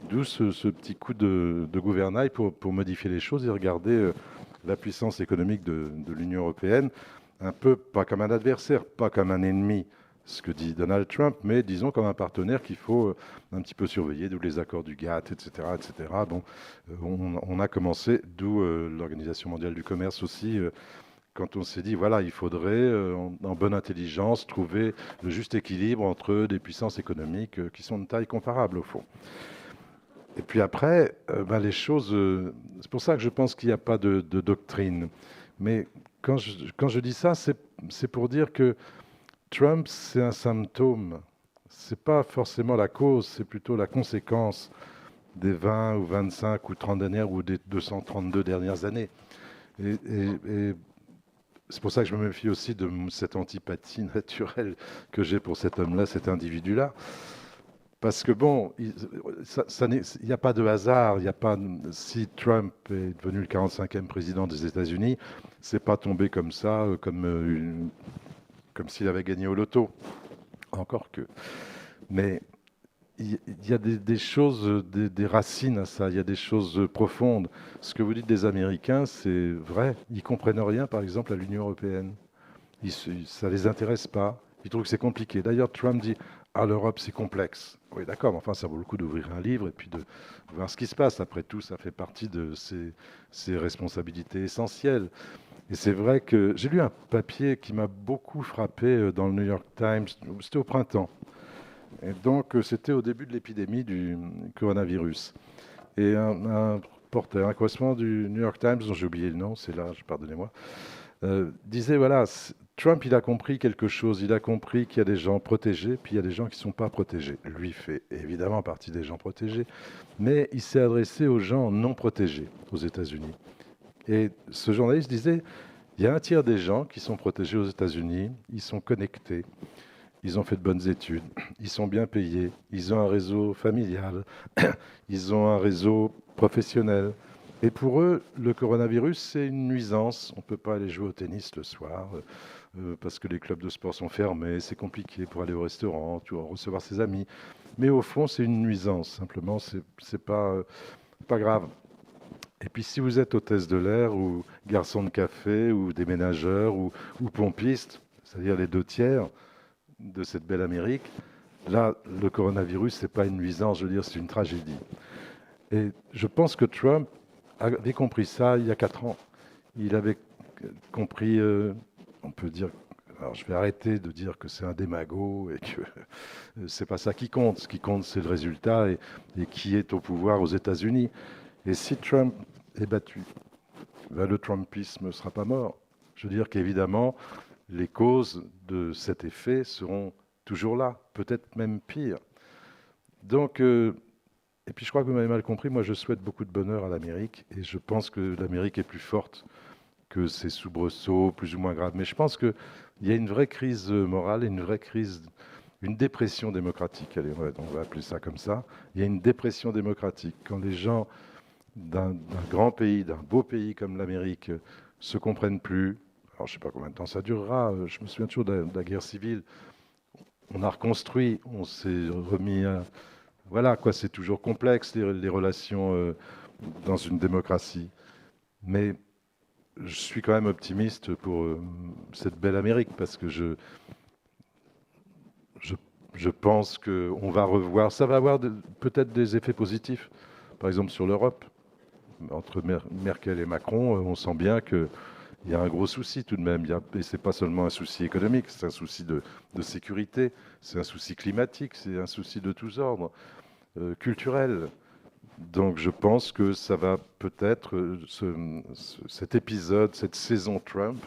d'où ce petit coup de gouvernail pour modifier les choses et regarder la puissance économique de l'Union européenne, un peu pas comme un adversaire, pas comme un ennemi, ce que dit Donald Trump, mais disons comme un partenaire qu'il faut un petit peu surveiller, d'où les accords du GATT, etc. etc. Bon, on a commencé, d'où l'Organisation mondiale du commerce aussi, quand on s'est dit, voilà, il faudrait, en bonne intelligence, trouver le juste équilibre entre des puissances économiques qui sont de taille comparable, au fond. Et puis après, les choses... c'est pour ça que je pense qu'il n'y a pas de doctrine. Mais quand je dis ça, c'est pour dire que Trump, c'est un symptôme. Ce n'est pas forcément la cause, c'est plutôt la conséquence des 20 ou 25 ou 30 dernières ou des 232 dernières années. Et c'est pour ça que je me méfie aussi de cette antipathie naturelle que j'ai pour cet homme-là, cet individu-là. Parce que bon, il n'y a pas de hasard. Si Trump est devenu le 45e président des États-Unis, c'est pas tombé comme ça, comme s'il avait gagné au loto. Encore que. Mais il y a des choses, des racines à ça, il y a des choses profondes. Ce que vous dites des Américains, c'est vrai. Ils ne comprennent rien, par exemple, à l'Union européenne. Ça ne les intéresse pas. Il trouve que c'est compliqué. D'ailleurs, Trump dit « Ah, l'Europe, c'est complexe ». Oui, d'accord, mais enfin, ça vaut le coup d'ouvrir un livre et puis de voir ce qui se passe. Après tout, ça fait partie de ses responsabilités essentielles. Et c'est vrai que j'ai lu un papier qui m'a beaucoup frappé dans le New York Times, c'était au printemps. Et donc, c'était au début de l'épidémie du coronavirus. Et un reporter, un correspondant du New York Times, dont j'ai oublié le nom, c'est là, pardonnez-moi, disait, voilà, Trump, il a compris quelque chose, il a compris qu'il y a des gens protégés, puis il y a des gens qui ne sont pas protégés. Lui fait évidemment partie des gens protégés, mais il s'est adressé aux gens non protégés aux États-Unis. Et ce journaliste disait, il y a un tiers des gens qui sont protégés aux États-Unis, ils sont connectés, ils ont fait de bonnes études, ils sont bien payés, ils ont un réseau familial, ils ont un réseau professionnel. Et pour eux, le coronavirus, c'est une nuisance. On ne peut pas aller jouer au tennis le soir parce que les clubs de sport sont fermés, c'est compliqué pour aller au restaurant, recevoir ses amis. Mais au fond, c'est une nuisance. Simplement, c'est pas grave. Et puis si vous êtes hôtesse de l'air ou garçon de café ou déménageur ou pompiste, c'est-à-dire les 2 tiers de cette belle Amérique, là, le coronavirus, ce n'est pas une nuisance, je veux dire, c'est une tragédie. Et je pense que Trump avait compris ça il y a 4 ans. Il avait compris, on peut dire, alors je vais arrêter de dire que c'est un démago et que c'est pas ça qui compte. Ce qui compte, c'est le résultat et qui est au pouvoir aux États-Unis. Et si Trump est battu, ben le Trumpisme ne sera pas mort. Je veux dire qu'évidemment, les causes de cet effet seront toujours là, peut-être même pire. Donc, et puis je crois que vous m'avez mal compris, moi je souhaite beaucoup de bonheur à l'Amérique, et je pense que l'Amérique est plus forte que ces soubresauts plus ou moins graves. Mais je pense qu'il y a une vraie crise morale, une vraie crise, une dépression démocratique. Allez, on va appeler ça comme ça. Il y a une dépression démocratique. Quand les gens d'un grand pays, d'un beau pays comme l'Amérique, se comprennent plus. Alors, je ne sais pas combien de temps ça durera. Je me souviens toujours de la guerre civile. On a reconstruit, on s'est remis à... Voilà, quoi, c'est toujours complexe, les relations dans une démocratie. Mais je suis quand même optimiste pour cette belle Amérique, parce que je pense qu'on va revoir... Ça va avoir peut-être des effets positifs, par exemple sur l'Europe. Entre Merkel et Macron, on sent bien qu'il y a un gros souci tout de même. Et ce n'est pas seulement un souci économique, c'est un souci de sécurité, c'est un souci climatique, c'est un souci de tous ordres, culturel. Donc je pense que ça va peut-être, cet épisode, cette saison Trump,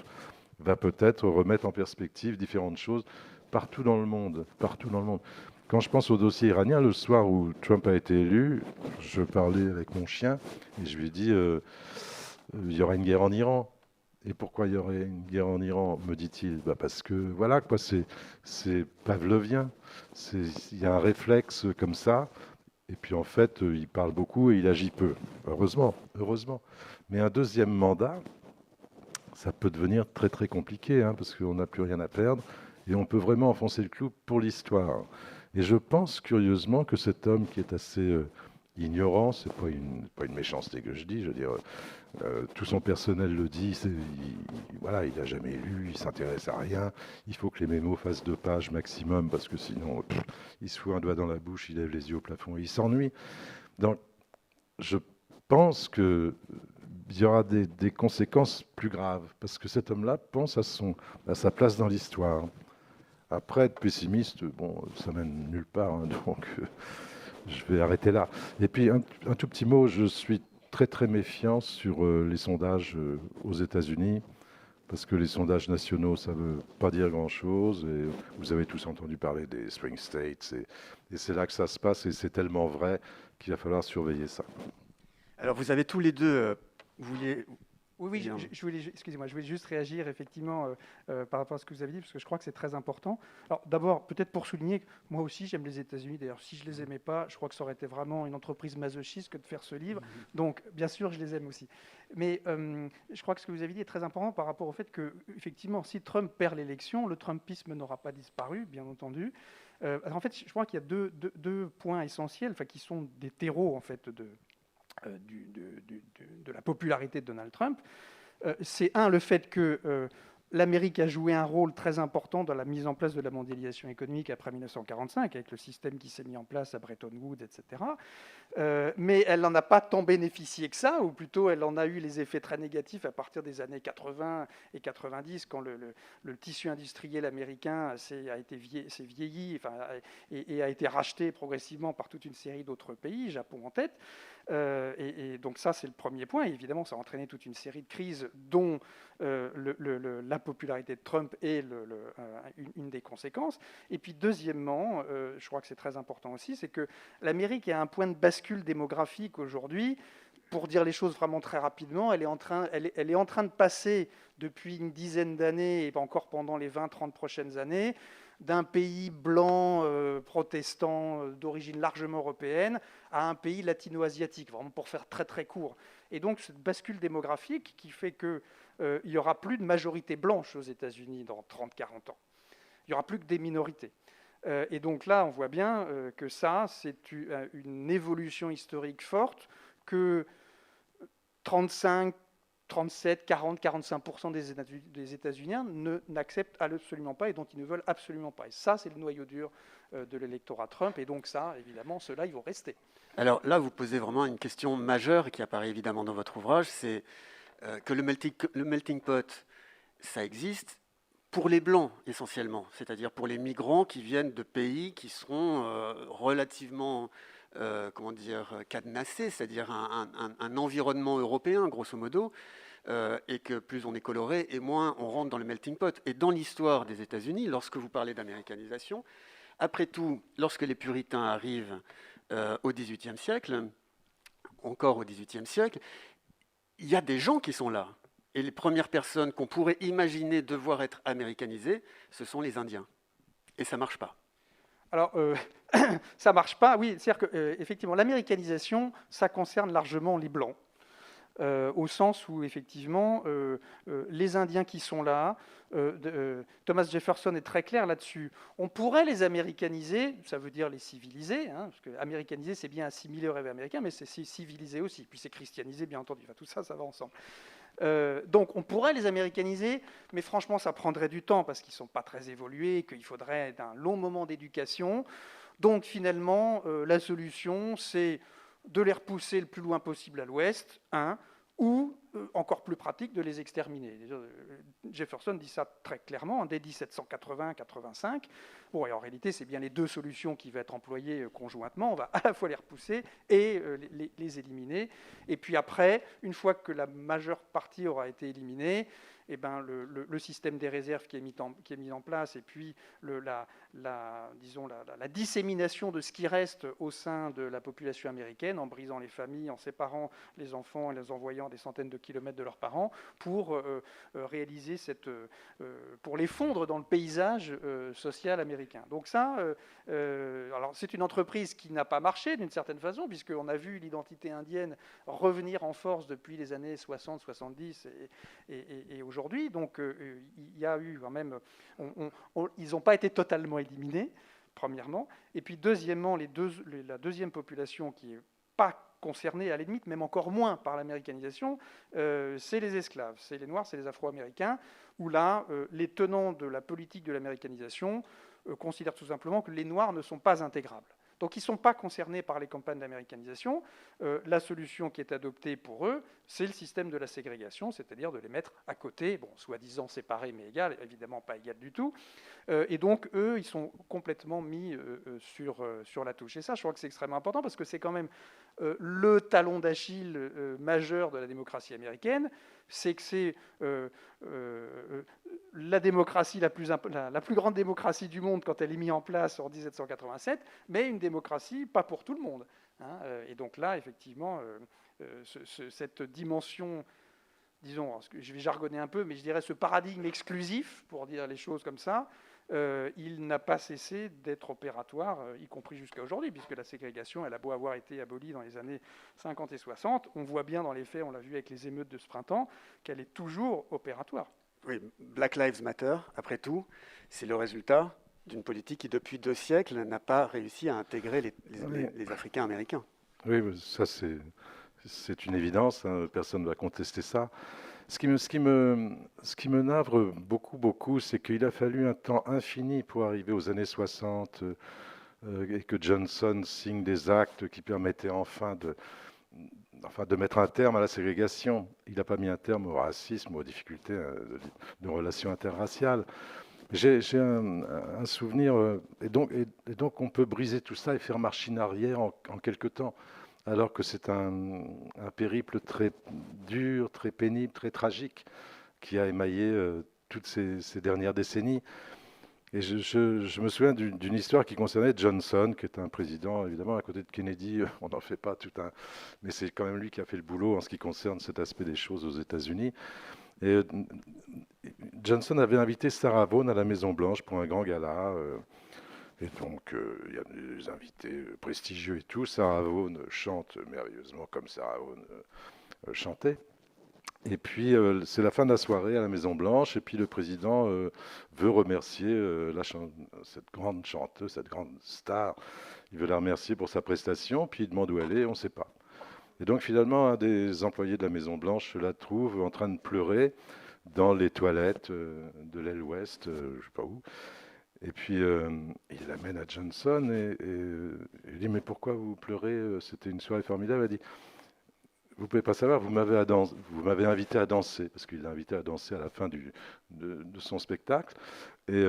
va peut-être remettre en perspective différentes choses partout dans le monde. Partout dans le monde. Quand je pense au dossier iranien, le soir où Trump a été élu, je parlais avec mon chien et je lui ai dit il y aura une guerre en Iran. Et pourquoi il y aurait une guerre en Iran, me dit-il? Parce que voilà, quoi, c'est pavlovien. Il y a un réflexe comme ça. Et puis en fait, il parle beaucoup et il agit peu. Heureusement, heureusement. Mais un deuxième mandat, ça peut devenir très très compliqué, hein, parce qu'on n'a plus rien à perdre. Et on peut vraiment enfoncer le clou pour l'histoire. Et je pense curieusement que cet homme qui est assez ignorant, c'est pas une méchanceté que je dis, je veux dire, tout son personnel le dit, voilà, il n'a jamais lu, il s'intéresse à rien, il faut que les mémos fassent 2 pages maximum, parce que sinon, il se fout un doigt dans la bouche, il lève les yeux au plafond et il s'ennuie. Donc, je pense qu'il y aura des conséquences plus graves, parce que cet homme-là pense à sa place dans l'histoire. Après, être pessimiste, bon, ça mène nulle part, hein, donc je vais arrêter là. Et puis, un tout petit mot, je suis très très méfiant sur les sondages aux États-Unis, parce que les sondages nationaux, ça ne veut pas dire grand-chose, et vous avez tous entendu parler des swing states, et c'est là que ça se passe, et c'est tellement vrai qu'il va falloir surveiller ça. Alors, vous avez tous les deux... vous vouliez... Oui, je voulais, excusez-moi, je voulais juste réagir effectivement par rapport à ce que vous avez dit, parce que je crois que c'est très important. Alors d'abord, peut-être pour souligner que moi aussi j'aime les États-Unis. D'ailleurs, si je les aimais pas, je crois que ça aurait été vraiment une entreprise masochiste que de faire ce livre. Donc, bien sûr, je les aime aussi. Mais je crois que ce que vous avez dit est très important par rapport au fait que, effectivement, si Trump perd l'élection, le Trumpisme n'aura pas disparu, bien entendu. En fait, je crois qu'il y a deux points essentiels, enfin, qui sont des terreaux en fait de la popularité de Donald Trump, c'est le fait que l'Amérique a joué un rôle très important dans la mise en place de la mondialisation économique après 1945, avec le système qui s'est mis en place à Bretton Woods, etc. Mais elle n'en a pas tant bénéficié que ça, ou plutôt elle en a eu les effets très négatifs à partir des années 80 et 90, quand le tissu industriel américain s'est vieilli, enfin, et a été racheté progressivement par toute une série d'autres pays, Japon en tête. Et donc ça, c'est le premier point. Et évidemment, ça a entraîné toute une série de crises, dont la popularité de Trump est une des conséquences. Et puis deuxièmement, je crois que c'est très important aussi, c'est que l'Amérique est à un point de bascule démographique aujourd'hui. Pour dire les choses vraiment très rapidement, elle est en train de passer depuis une dizaine d'années, et encore pendant les 20-30 prochaines années, d'un pays blanc, protestant, d'origine largement européenne, à un pays latino-asiatique, vraiment pour faire très très court. Et donc cette bascule démographique qui fait qu'il n'y aura plus de majorité blanche aux États-Unis dans 30-40 ans. Il n'y aura plus que des minorités. Et donc là, on voit bien que ça, c'est une évolution historique forte que 35, 37, 40, 45% des États-Unis n'acceptent absolument pas et dont ils ne veulent absolument pas. Et ça, c'est le noyau dur de l'électorat Trump. Et donc ça, évidemment, ceux-là, ils vont rester. Alors là, vous posez vraiment une question majeure qui apparaît évidemment dans votre ouvrage, c'est que le melting pot, ça existe pour les Blancs essentiellement, c'est-à-dire pour les migrants qui viennent de pays qui seront relativement cadenassés, c'est-à-dire un environnement européen, grosso modo, et que plus on est coloré, et moins on rentre dans le melting pot. Et dans l'histoire des États-Unis, lorsque vous parlez d'américanisation, après tout, lorsque les puritains arrivent au XVIIIe siècle, encore au XVIIIe siècle, il y a des gens qui sont là. Et les premières personnes qu'on pourrait imaginer devoir être américanisées, ce sont les Indiens. Et ça ne marche pas. Alors, ça ne marche pas, oui. C'est-à-dire qu'effectivement, l'américanisation, ça concerne largement les Blancs. Au sens où, effectivement, les Indiens qui sont là, Thomas Jefferson est très clair là-dessus. On pourrait les américaniser, ça veut dire les civiliser, hein, parce que américaniser, c'est bien assimiler au rêve américain, mais c'est civiliser aussi. Puis c'est christianiser, bien entendu. Enfin, tout ça, ça va ensemble. Donc on pourrait les américaniser, mais franchement ça prendrait du temps parce qu'ils ne sont pas très évolués, qu'il faudrait un long moment d'éducation. Donc finalement la solution c'est de les repousser le plus loin possible à l'ouest, ou encore plus pratique de les exterminer. Jefferson dit ça très clairement dès 1780-85. Bon, et en réalité, c'est bien les deux solutions qui vont être employées conjointement. On va à la fois les repousser et les éliminer. Et puis après, une fois que la majeure partie aura été éliminée, eh ben, le système des réserves qui est mis en place, et puis la dissémination de ce qui reste au sein de la population américaine, en brisant les familles, en séparant les enfants et les envoyant des centaines de kilomètres de leurs parents, pour réaliser pour les fondre dans le paysage social américain. Donc ça, alors c'est une entreprise qui n'a pas marché d'une certaine façon, puisqu'on a vu l'identité indienne revenir en force depuis les années 60, 70 et aujourd'hui. Donc il y a eu quand même... ils n'ont pas été totalement éliminés, premièrement. Et puis deuxièmement, la deuxième population qui n'est pas concernés, à la limite, même encore moins par l'américanisation, c'est les esclaves, c'est les Noirs, c'est les Afro-Américains, où là, les tenants de la politique de l'américanisation considèrent tout simplement que les Noirs ne sont pas intégrables. Donc ils ne sont pas concernés par les campagnes d'américanisation. La solution qui est adoptée pour eux, c'est le système de la ségrégation, c'est-à-dire de les mettre à côté, bon, soi-disant séparés mais égales, évidemment pas égales du tout. Et donc eux, ils sont complètement mis sur la touche. Et ça, je crois que c'est extrêmement important parce que c'est quand même le talon d'Achille majeur de la démocratie américaine, c'est que c'est la démocratie la plus grande démocratie du monde quand elle est mise en place en 1787, mais une démocratie pas pour tout le monde. Hein. Et donc là, effectivement, cette dimension, disons, je vais jargonner un peu, mais je dirais ce paradigme exclusif, pour dire les choses comme ça, il n'a pas cessé d'être opératoire, y compris jusqu'à aujourd'hui, puisque la ségrégation, elle a beau avoir été abolie dans les années 50 et 60, on voit bien dans les faits, on l'a vu avec les émeutes de ce printemps, qu'elle est toujours opératoire. Oui, Black Lives Matter, après tout, c'est le résultat d'une politique qui, depuis 2 siècles, n'a pas réussi à intégrer les Africains américains. Oui, ça c'est une évidence, hein, personne ne va contester ça. Ce qui me navre beaucoup, c'est qu'il a fallu un temps infini pour arriver aux années 60 et que Johnson signe des actes qui permettaient enfin de mettre un terme à la ségrégation. Il n'a pas mis un terme au racisme, aux difficultés de relations interraciales. J'ai un souvenir, et donc on peut briser tout ça et faire machine arrière en quelque temps, alors que c'est un périple très dur, très pénible, très tragique, qui a émaillé toutes ces dernières décennies. Et je me souviens d'une histoire qui concernait Johnson, qui est un président, évidemment, à côté de Kennedy, on n'en fait pas tout un... Mais c'est quand même lui qui a fait le boulot en ce qui concerne cet aspect des choses aux États-Unis. Et Johnson avait invité Sarah Vaughan à la Maison-Blanche pour un grand gala. Et donc, il y a des invités prestigieux et tout. Sarah Vaughan chante merveilleusement comme Sarah Vaughan chantait. Et puis, c'est la fin de la soirée à la Maison-Blanche. Et puis, le président veut remercier cette grande chanteuse, cette grande star. Il veut la remercier pour sa prestation. Puis, il demande où elle est. On ne sait pas. Et donc, finalement, un des employés de la Maison-Blanche la trouve en train de pleurer dans les toilettes de l'aile ouest, je ne sais pas où. Et puis, il l'amène à Johnson et il dit « Mais pourquoi vous pleurez? C'était une soirée formidable. » Elle dit « Vous ne pouvez pas savoir, vous m'avez invité à danser. » Parce qu'il l'a invité à danser à la fin de son spectacle. Et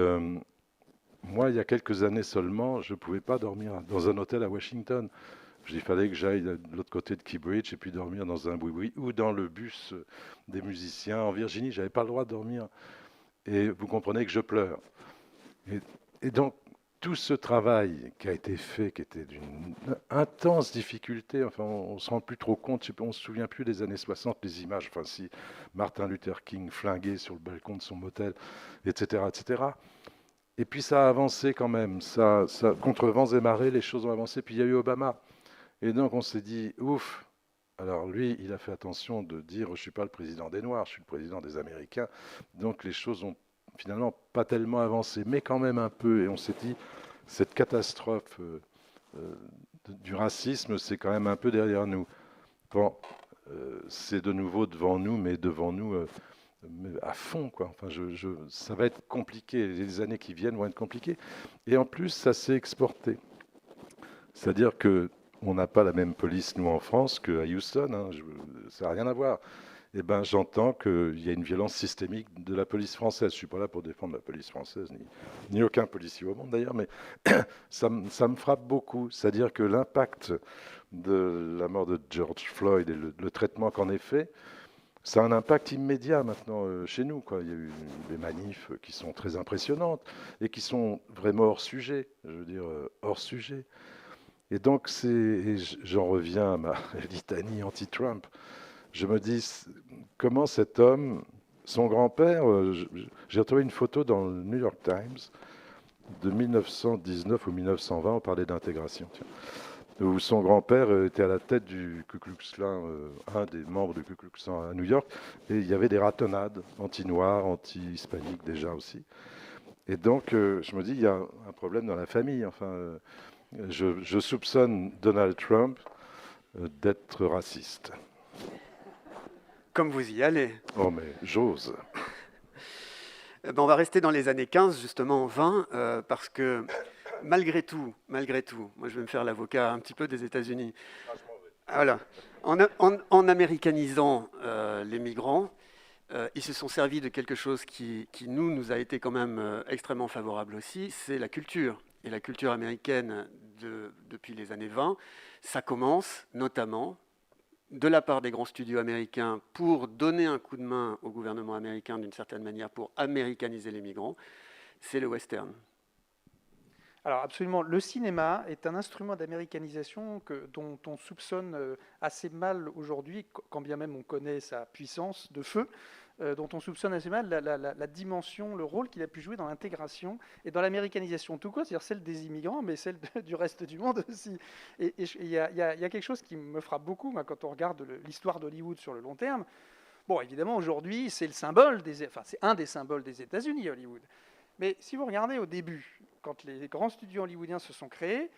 moi, il y a quelques années seulement, je ne pouvais pas dormir dans un hôtel à Washington. Il fallait que j'aille de l'autre côté de Keybridge et puis dormir dans un boui-boui ou dans le bus des musiciens en Virginie. Je n'avais pas le droit de dormir. Et vous comprenez que je pleure. Et donc, tout ce travail qui a été fait, qui était d'une intense difficulté, enfin, on ne se rend plus trop compte, on ne se souvient plus des années 60, les images, enfin, si Martin Luther King flingué sur le balcon de son motel, etc., etc. Et puis ça a avancé quand même. Contre vents et marées, les choses ont avancé. Puis il y a eu Obama. Et donc on s'est dit, ouf, alors lui, il a fait attention de dire, je ne suis pas le président des Noirs, je suis le président des Américains. Donc les choses ont finalement pas tellement avancé, mais quand même un peu. Et on s'est dit, cette catastrophe du racisme, c'est quand même un peu derrière nous. Bon, c'est de nouveau devant nous, mais devant nous à fond, quoi. Enfin, ça va être compliqué. Les années qui viennent vont être compliquées. Et en plus, ça s'est exporté. C'est-à-dire que on n'a pas la même police, nous, en France, qu'à Houston. Hein. Ça n'a rien à voir. Eh ben, j'entends qu'il y a une violence systémique de la police française. Je ne suis pas là pour défendre la police française, ni aucun policier au monde, d'ailleurs, mais ça me frappe beaucoup. C'est-à-dire que l'impact de la mort de George Floyd et le traitement qu'en est fait, ça a un impact immédiat maintenant chez nous, quoi. Il y a eu des manifs qui sont très impressionnantes et qui sont vraiment hors sujet, je veux dire, hors sujet. Et donc, j'en reviens à ma litanie anti-Trump. Je me dis, comment cet homme, son grand-père, j'ai retrouvé une photo dans le New York Times de 1919 ou 1920, on parlait d'intégration, où son grand-père était à la tête du Ku Klux Klan, un des membres du Ku Klux Klan à New York, et il y avait des ratonnades anti-noirs, anti-hispaniques déjà aussi. Et donc, je me dis, il y a un problème dans la famille. Enfin, je soupçonne Donald Trump d'être raciste. Comme vous y allez. Oh, mais j'ose. On va rester dans les années 15, justement 20, parce que malgré tout, moi je vais me faire l'avocat un petit peu des États-Unis. Voilà. En américanisant les migrants, ils se sont servis de quelque chose qui nous a été quand même extrêmement favorable aussi, c'est la culture. Et la culture américaine depuis les années 20, ça commence notamment de la part des grands studios américains pour donner un coup de main au gouvernement américain d'une certaine manière pour américaniser les migrants, c'est le western. Alors absolument, le cinéma est un instrument d'américanisation dont on soupçonne assez mal aujourd'hui, quand bien même on connaît sa puissance de feu, dont on soupçonne assez mal la dimension, le rôle qu'il a pu jouer dans l'intégration et dans l'américanisation tout court, c'est-à-dire celle des immigrants, mais celle du reste du monde aussi. Et il y a quelque chose qui me frappe beaucoup quand on regarde l'histoire d'Hollywood sur le long terme. Bon, évidemment, aujourd'hui, c'est c'est un des symboles des États-Unis, Hollywood. Mais si vous regardez au début, quand les grands studios hollywoodiens se sont créés,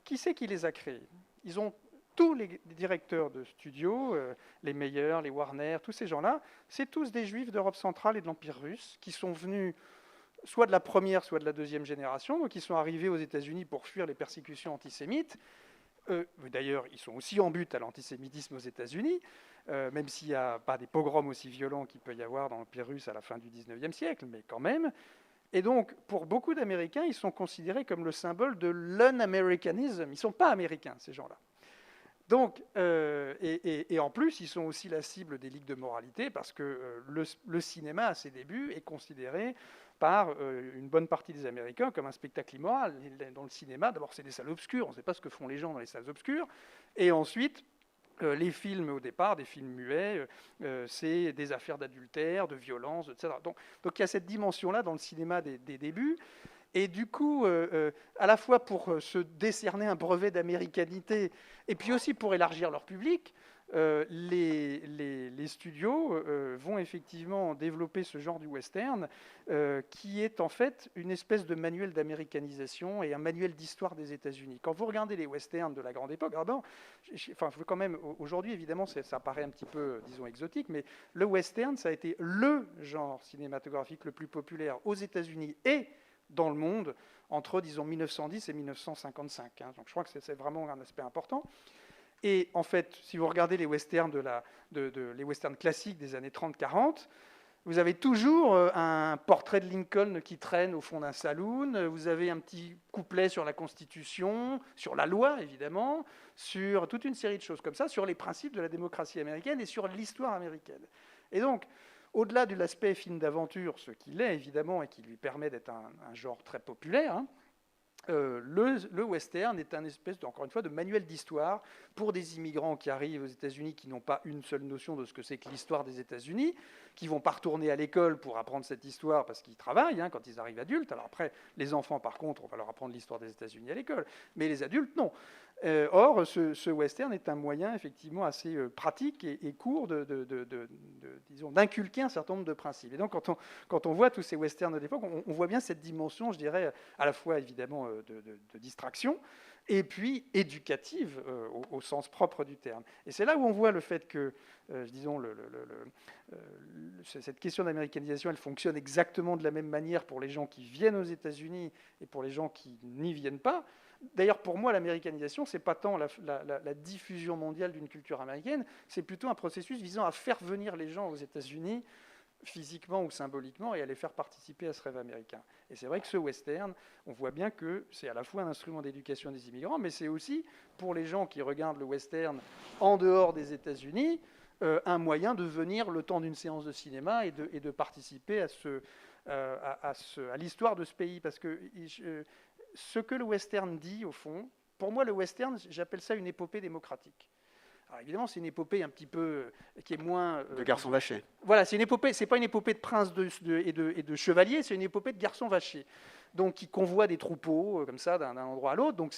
qui c'est qui les a créés? Ils ont tous les directeurs de studios, les Meyer, les Warner, tous ces gens-là, c'est tous des Juifs d'Europe centrale et de l'Empire russe qui sont venus soit de la première, soit de la deuxième génération, donc ils sont arrivés aux États-Unis pour fuir les persécutions antisémites. D'ailleurs, ils sont aussi en but à l'antisémitisme aux États-Unis, même s'il n'y a pas des pogroms aussi violents qu'il peut y avoir dans l'Empire russe à la fin du XIXe siècle, mais quand même. Et donc, pour beaucoup d'Américains, ils sont considérés comme le symbole de l'un-américanisme. Ils ne sont pas américains, ces gens-là. Donc, et en plus, ils sont aussi la cible des ligues de moralité, parce que le cinéma, à ses débuts, est considéré par une bonne partie des Américains comme un spectacle immoral. Dans le cinéma, d'abord, c'est des salles obscures, on ne sait pas ce que font les gens dans les salles obscures, et ensuite, les films, au départ, des films muets, c'est des affaires d'adultère, de violence, etc. Donc il y a cette dimension-là dans le cinéma des débuts, et du coup, à la fois pour se décerner un brevet d'américanité, et puis aussi pour élargir leur public, les studios vont effectivement développer ce genre du western qui est en fait une espèce de manuel d'américanisation et un manuel d'histoire des États-Unis. Quand vous regardez les westerns de la grande époque, quand même, aujourd'hui évidemment ça paraît un petit peu, disons, exotique, mais le western, ça a été le genre cinématographique le plus populaire aux États-Unis et dans le monde entre, disons, 1910 et 1955. Donc je crois que c'est vraiment un aspect important. Et en fait, si vous regardez les westerns, les westerns classiques des années 30-40, vous avez toujours un portrait de Lincoln qui traîne au fond d'un saloon, vous avez un petit couplet sur la Constitution, sur la loi évidemment, sur toute une série de choses comme ça, sur les principes de la démocratie américaine et sur l'histoire américaine. Et donc, au-delà de l'aspect film d'aventure, ce qu'il est évidemment et qui lui permet d'être un genre très populaire, le western est un espèce, encore une fois, de manuel d'histoire pour des immigrants qui arrivent aux États-Unis qui n'ont pas une seule notion de ce que c'est que l'histoire des États-Unis, qui vont pas retourner à l'école pour apprendre cette histoire parce qu'ils travaillent quand ils arrivent adultes. Alors après, les enfants, par contre, on va leur apprendre l'histoire des États-Unis à l'école, mais les adultes, non. Or, ce western est un moyen effectivement assez pratique et court disons, d'inculquer un certain nombre de principes. Et donc, quand on voit tous ces westerns de l'époque, on voit bien cette dimension, je dirais, à la fois évidemment de distraction, et puis éducative au sens propre du terme. Et c'est là où on voit le fait que, disons, cette question d'américanisation, elle fonctionne exactement de la même manière pour les gens qui viennent aux États-Unis et pour les gens qui n'y viennent pas. D'ailleurs, pour moi, l'américanisation, ce n'est pas tant la diffusion mondiale d'une culture américaine, c'est plutôt un processus visant à faire venir les gens aux États-Unis, physiquement ou symboliquement, et à les faire participer à ce rêve américain. Et c'est vrai que ce western, on voit bien que c'est à la fois un instrument d'éducation des immigrants, mais c'est aussi, pour les gens qui regardent le western en dehors des États-Unis, un moyen de venir le temps d'une séance de cinéma et de participer à l'histoire de ce pays. Parce que ce que le western dit, au fond, pour moi, le western, j'appelle ça une épopée démocratique. Alors évidemment, c'est une épopée un petit peu qui est moins... de garçons vachés. Voilà, c'est une épopée. C'est pas une épopée de princes et de chevaliers, c'est une épopée de garçons vachés. Donc, qui convoient des troupeaux comme ça d'un endroit à l'autre. Donc,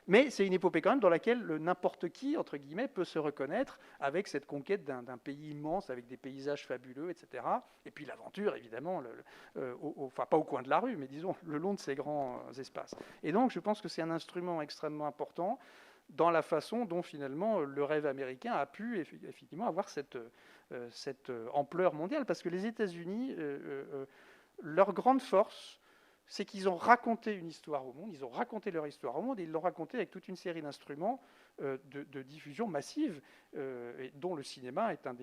mais c'est une épopée quand même dans laquelle n'importe qui, entre guillemets, peut se reconnaître avec cette conquête d'un pays immense, avec des paysages fabuleux, etc. Et puis l'aventure, évidemment, enfin pas au coin de la rue, mais disons le long de ces grands espaces. Et donc, je pense que c'est un instrument extrêmement important dans la façon dont finalement le rêve américain a pu effectivement avoir cette ampleur mondiale. Parce que les États-Unis, leur grande force, c'est qu'ils ont raconté une histoire au monde, ils ont raconté leur histoire au monde, et ils l'ont raconté avec toute une série d'instruments de diffusion massive, dont le cinéma est un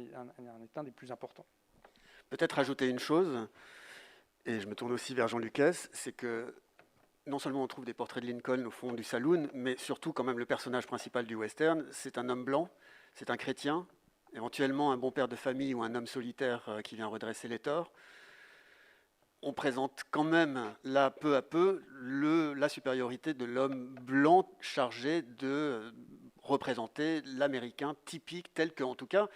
des plus importants. Peut-être ajouter une chose, et je me tourne aussi vers Jean Lucas, c'est que non seulement on trouve des portraits de Lincoln au fond du saloon, mais surtout quand même le personnage principal du western, c'est un homme blanc, c'est un chrétien, éventuellement un bon père de famille ou un homme solitaire qui vient redresser les torts. On présente quand même, là, peu à peu, la supériorité de l'homme blanc chargé de représenter l'Américain typique, tel que, en tout cas,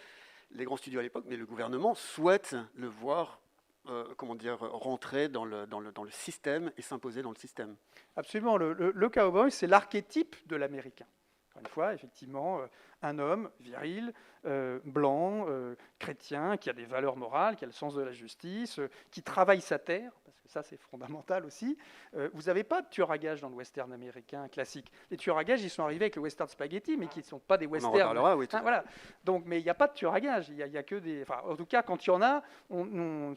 les grands studios à l'époque, mais le gouvernement souhaite le voir rentrer dans le système et s'imposer dans le système. Absolument. Le cowboy, c'est l'archétype de l'Américain. Encore une fois, effectivement, un homme viril, blanc, chrétien, qui a des valeurs morales, qui a le sens de la justice, qui travaille sa terre, parce que ça c'est fondamental aussi, vous n'avez pas de tueurs à gages dans le western américain classique. Les tueurs à gages, ils sont arrivés avec le western spaghetti, mais qui ne sont pas des westerns. On en reparlera, oui. Voilà. Donc, mais il n'y a pas de tueurs à gages. Il y a que des. Enfin, en tout cas, quand il y en a, on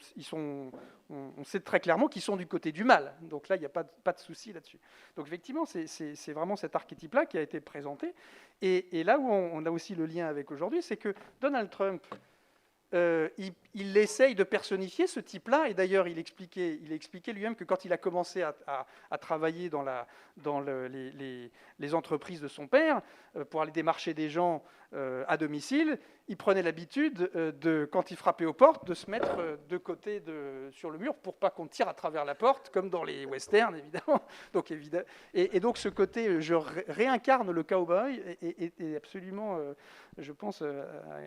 sait très clairement qu'ils sont du côté du mal. Donc là, il n'y a pas de souci là-dessus. Donc effectivement, c'est vraiment cet archétype-là qui a été présenté. Et là où on a aussi le lien avec aujourd'hui, c'est que Donald Trump, il essaye de personnifier ce type-là, et d'ailleurs il expliquait lui-même que quand il a commencé à travailler dans les entreprises de son père, pour aller démarcher des gens à domicile, il prenait l'habitude, quand il frappait aux portes, de se mettre de côté sur le mur pour pas qu'on tire à travers la porte, comme dans les westerns, évidemment. Et donc ce côté, je réincarne le cowboy, est absolument, je pense,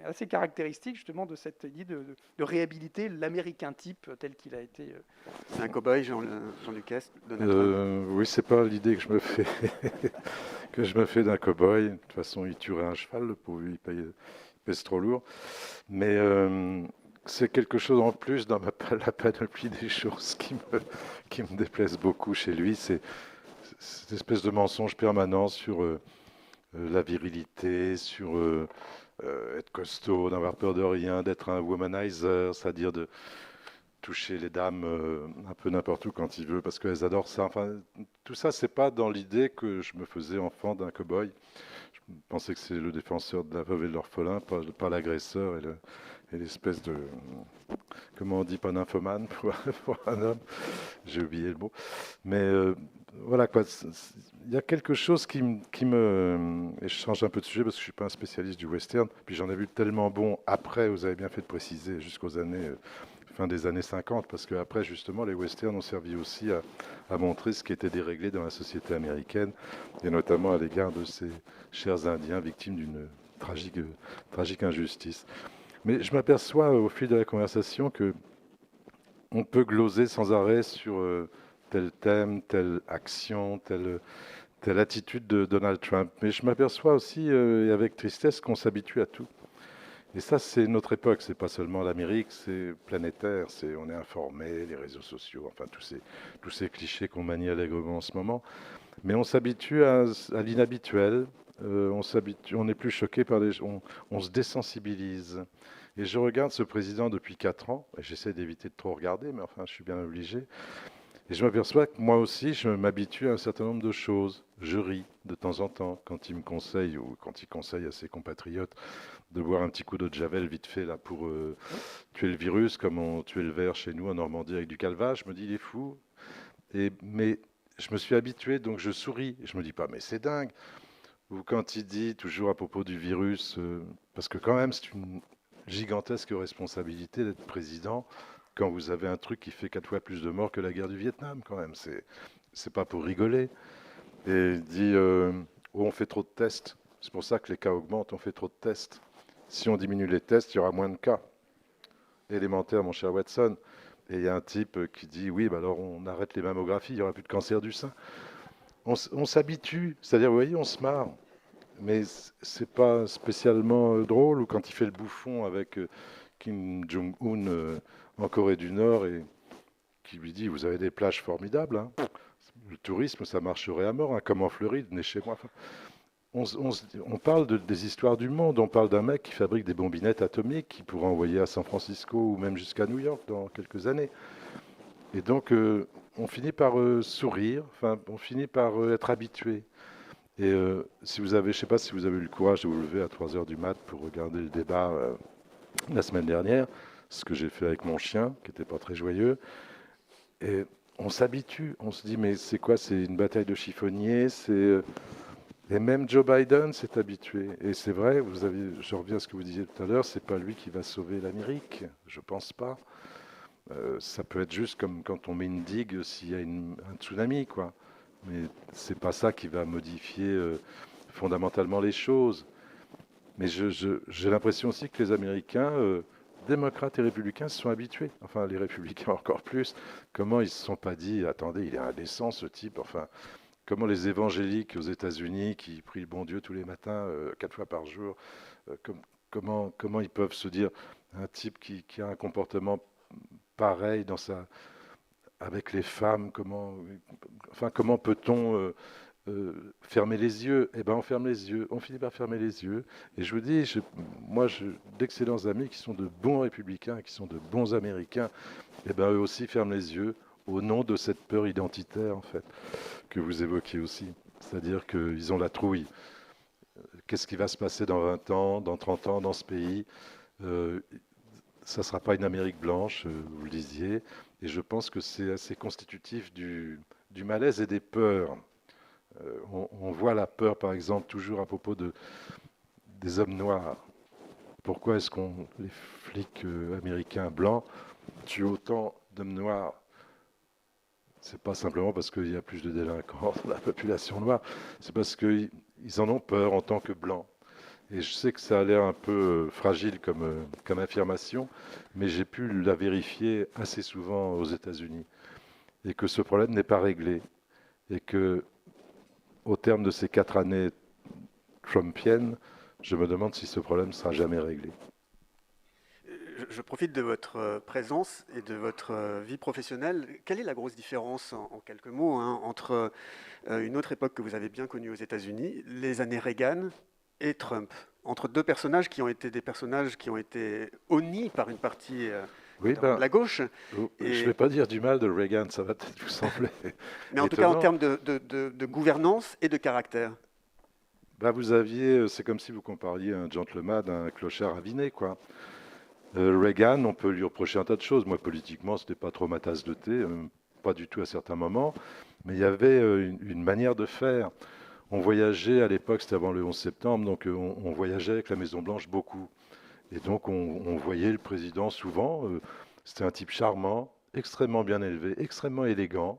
assez caractéristique justement de cette idée de réhabiliter l'américain type tel qu'il a été. C'est un cow-boy, Jean Lucas. Oui, c'est pas l'idée que je me fais que je me fais d'un cow-boy. De toute façon, il tuerait un cheval, le pauvre, il pèse trop lourd. Mais c'est quelque chose en plus dans la panoplie des choses qui me déplaisent beaucoup chez lui. C'est cette espèce de mensonge permanent sur la virilité, sur être costaud, n'avoir peur de rien, d'être un womanizer, c'est-à-dire de toucher les dames un peu n'importe où quand il veut, parce qu'elles adorent ça. Enfin, tout ça, c'est pas dans l'idée que je me faisais enfant d'un cow-boy. Je pensais que c'est le défenseur de la veuve et de l'orphelin, pas l'agresseur et l'espèce de... Comment on dit, pas nymphomane pour un homme. J'ai oublié le mot. Mais voilà quoi. Il y a quelque chose qui me... Et je change un peu de sujet parce que je ne suis pas un spécialiste du western. Puis j'en ai vu tellement bon après, vous avez bien fait de préciser, jusqu'aux années... fin des années 50, parce qu'après, justement, les westerns ont servi aussi à montrer ce qui était déréglé dans la société américaine, et notamment à l'égard de ces chers Indiens victimes d'une tragique injustice. Mais je m'aperçois au fil de la conversation que on peut gloser sans arrêt sur tel thème, telle action, telle attitude de Donald Trump. Mais je m'aperçois aussi, et avec tristesse, qu'on s'habitue à tout. Et ça, c'est notre époque, c'est pas seulement l'Amérique, c'est planétaire, on est informé, les réseaux sociaux, enfin tous ces clichés qu'on manie allègrement en ce moment. Mais on s'habitue à l'inhabituel, on n'est plus choqué par on se désensibilise. Et je regarde ce président depuis 4 ans, et j'essaie d'éviter de trop regarder, mais enfin je suis bien obligé. Et je m'aperçois que moi aussi, je m'habitue à un certain nombre de choses. Je ris de temps en temps quand il me conseille, ou quand il conseille à ses compatriotes, de boire un petit coup d'eau de Javel vite fait là pour tuer le virus, comme on tuait le ver chez nous en Normandie avec du calva. Je me dis, il est fou. Mais je me suis habitué, donc je souris. Et je me dis pas, mais c'est dingue. Ou quand il dit, toujours à propos du virus, parce que quand même, c'est une gigantesque responsabilité d'être président quand vous avez un truc qui fait 4 fois plus de morts que la guerre du Vietnam, quand même. C'est pas pour rigoler. Et il dit, oh, on fait trop de tests. C'est pour ça que les cas augmentent, on fait trop de tests. Si on diminue les tests, il y aura moins de cas. Élémentaire, mon cher Watson. Et il y a un type qui dit, oui, bah alors on arrête les mammographies, il n'y aura plus de cancer du sein. On s'habitue, c'est-à-dire, vous voyez, on se marre. Mais c'est pas spécialement drôle, ou quand il fait le bouffon avec Kim Jong-un en Corée du Nord, et qui lui dit, vous avez des plages formidables, hein. Le tourisme, ça marcherait à mort, hein, comme en Floride, venez chez moi. Enfin, on parle des histoires du monde, on parle d'un mec qui fabrique des bombinettes atomiques qu'il pourra envoyer à San Francisco ou même jusqu'à New York dans quelques années. Et donc, on finit par sourire, enfin, on finit par être habitué. Et si vous avez, je ne sais pas si vous avez eu le courage de vous lever à 3 heures du mat pour regarder le débat la semaine dernière, ce que j'ai fait avec mon chien, qui n'était pas très joyeux. Et on s'habitue, on se dit, mais c'est quoi? C'est une bataille de chiffonniers, et même Joe Biden s'est habitué. Et c'est vrai, je reviens à ce que vous disiez tout à l'heure, c'est pas lui qui va sauver l'Amérique, je pense pas. Ça peut être juste comme quand on met une digue s'il y a un tsunami, quoi. Mais c'est pas ça qui va modifier fondamentalement les choses. Mais j'ai l'impression aussi que les Américains, démocrates et républicains, se sont habitués. Enfin, les républicains encore plus. Comment ils se sont pas dit, attendez, il est indécent ce type. Enfin, comment les évangéliques aux États-Unis qui prient le bon Dieu tous les matins, 4 fois par jour, comment ils peuvent se dire un type qui a un comportement pareil avec les femmes, comment peut-on fermer les yeux? Eh ben, on ferme les yeux, on finit par fermer les yeux. Et je vous dis, moi, j'ai d'excellents amis qui sont de bons républicains, qui sont de bons Américains. Eh ben, eux aussi ferment les yeux au nom de cette peur identitaire, en fait, que vous évoquiez aussi. C'est-à-dire qu'ils ont la trouille. Qu'est-ce qui va se passer dans 20 ans, dans 30 ans dans ce pays? Ça ne sera pas une Amérique blanche, vous le disiez. Et je pense que c'est assez constitutif du malaise et des peurs. On voit la peur, par exemple, toujours à propos des hommes noirs. Pourquoi est-ce que les flics américains blancs tuent autant d'hommes noirs? C'est pas simplement parce qu'il y a plus de délinquants dans la population noire, c'est parce qu'ils en ont peur en tant que blancs. Et je sais que ça a l'air un peu fragile comme affirmation, mais j'ai pu la vérifier assez souvent aux États-Unis. Et que ce problème n'est pas réglé. Et que, au terme de ces 4 années trumpiennes, je me demande si ce problème ne sera jamais réglé. Je profite de votre présence et de votre vie professionnelle. Quelle est la grosse différence, en quelques mots, entre une autre époque que vous avez bien connue aux États-Unis, les années Reagan et Trump, entre deux personnages qui ont été des personnages qui ont été honnis par une partie Oui, de la gauche. Je ne vais pas dire du mal de Reagan, ça va peut-être vous sembler mais en tout cas en termes de gouvernance et de caractère. Vous aviez, c'est comme si vous compariez un gentleman à un clochard aviné, quoi. Reagan, on peut lui reprocher un tas de choses. Moi, politiquement, ce n'était pas trop ma tasse de thé, pas du tout à certains moments, mais il y avait une manière de faire. On voyageait à l'époque, c'était avant le 11 septembre, donc on voyageait avec la Maison-Blanche beaucoup. Et donc on voyait le président souvent. C'était un type charmant, extrêmement bien élevé, extrêmement élégant.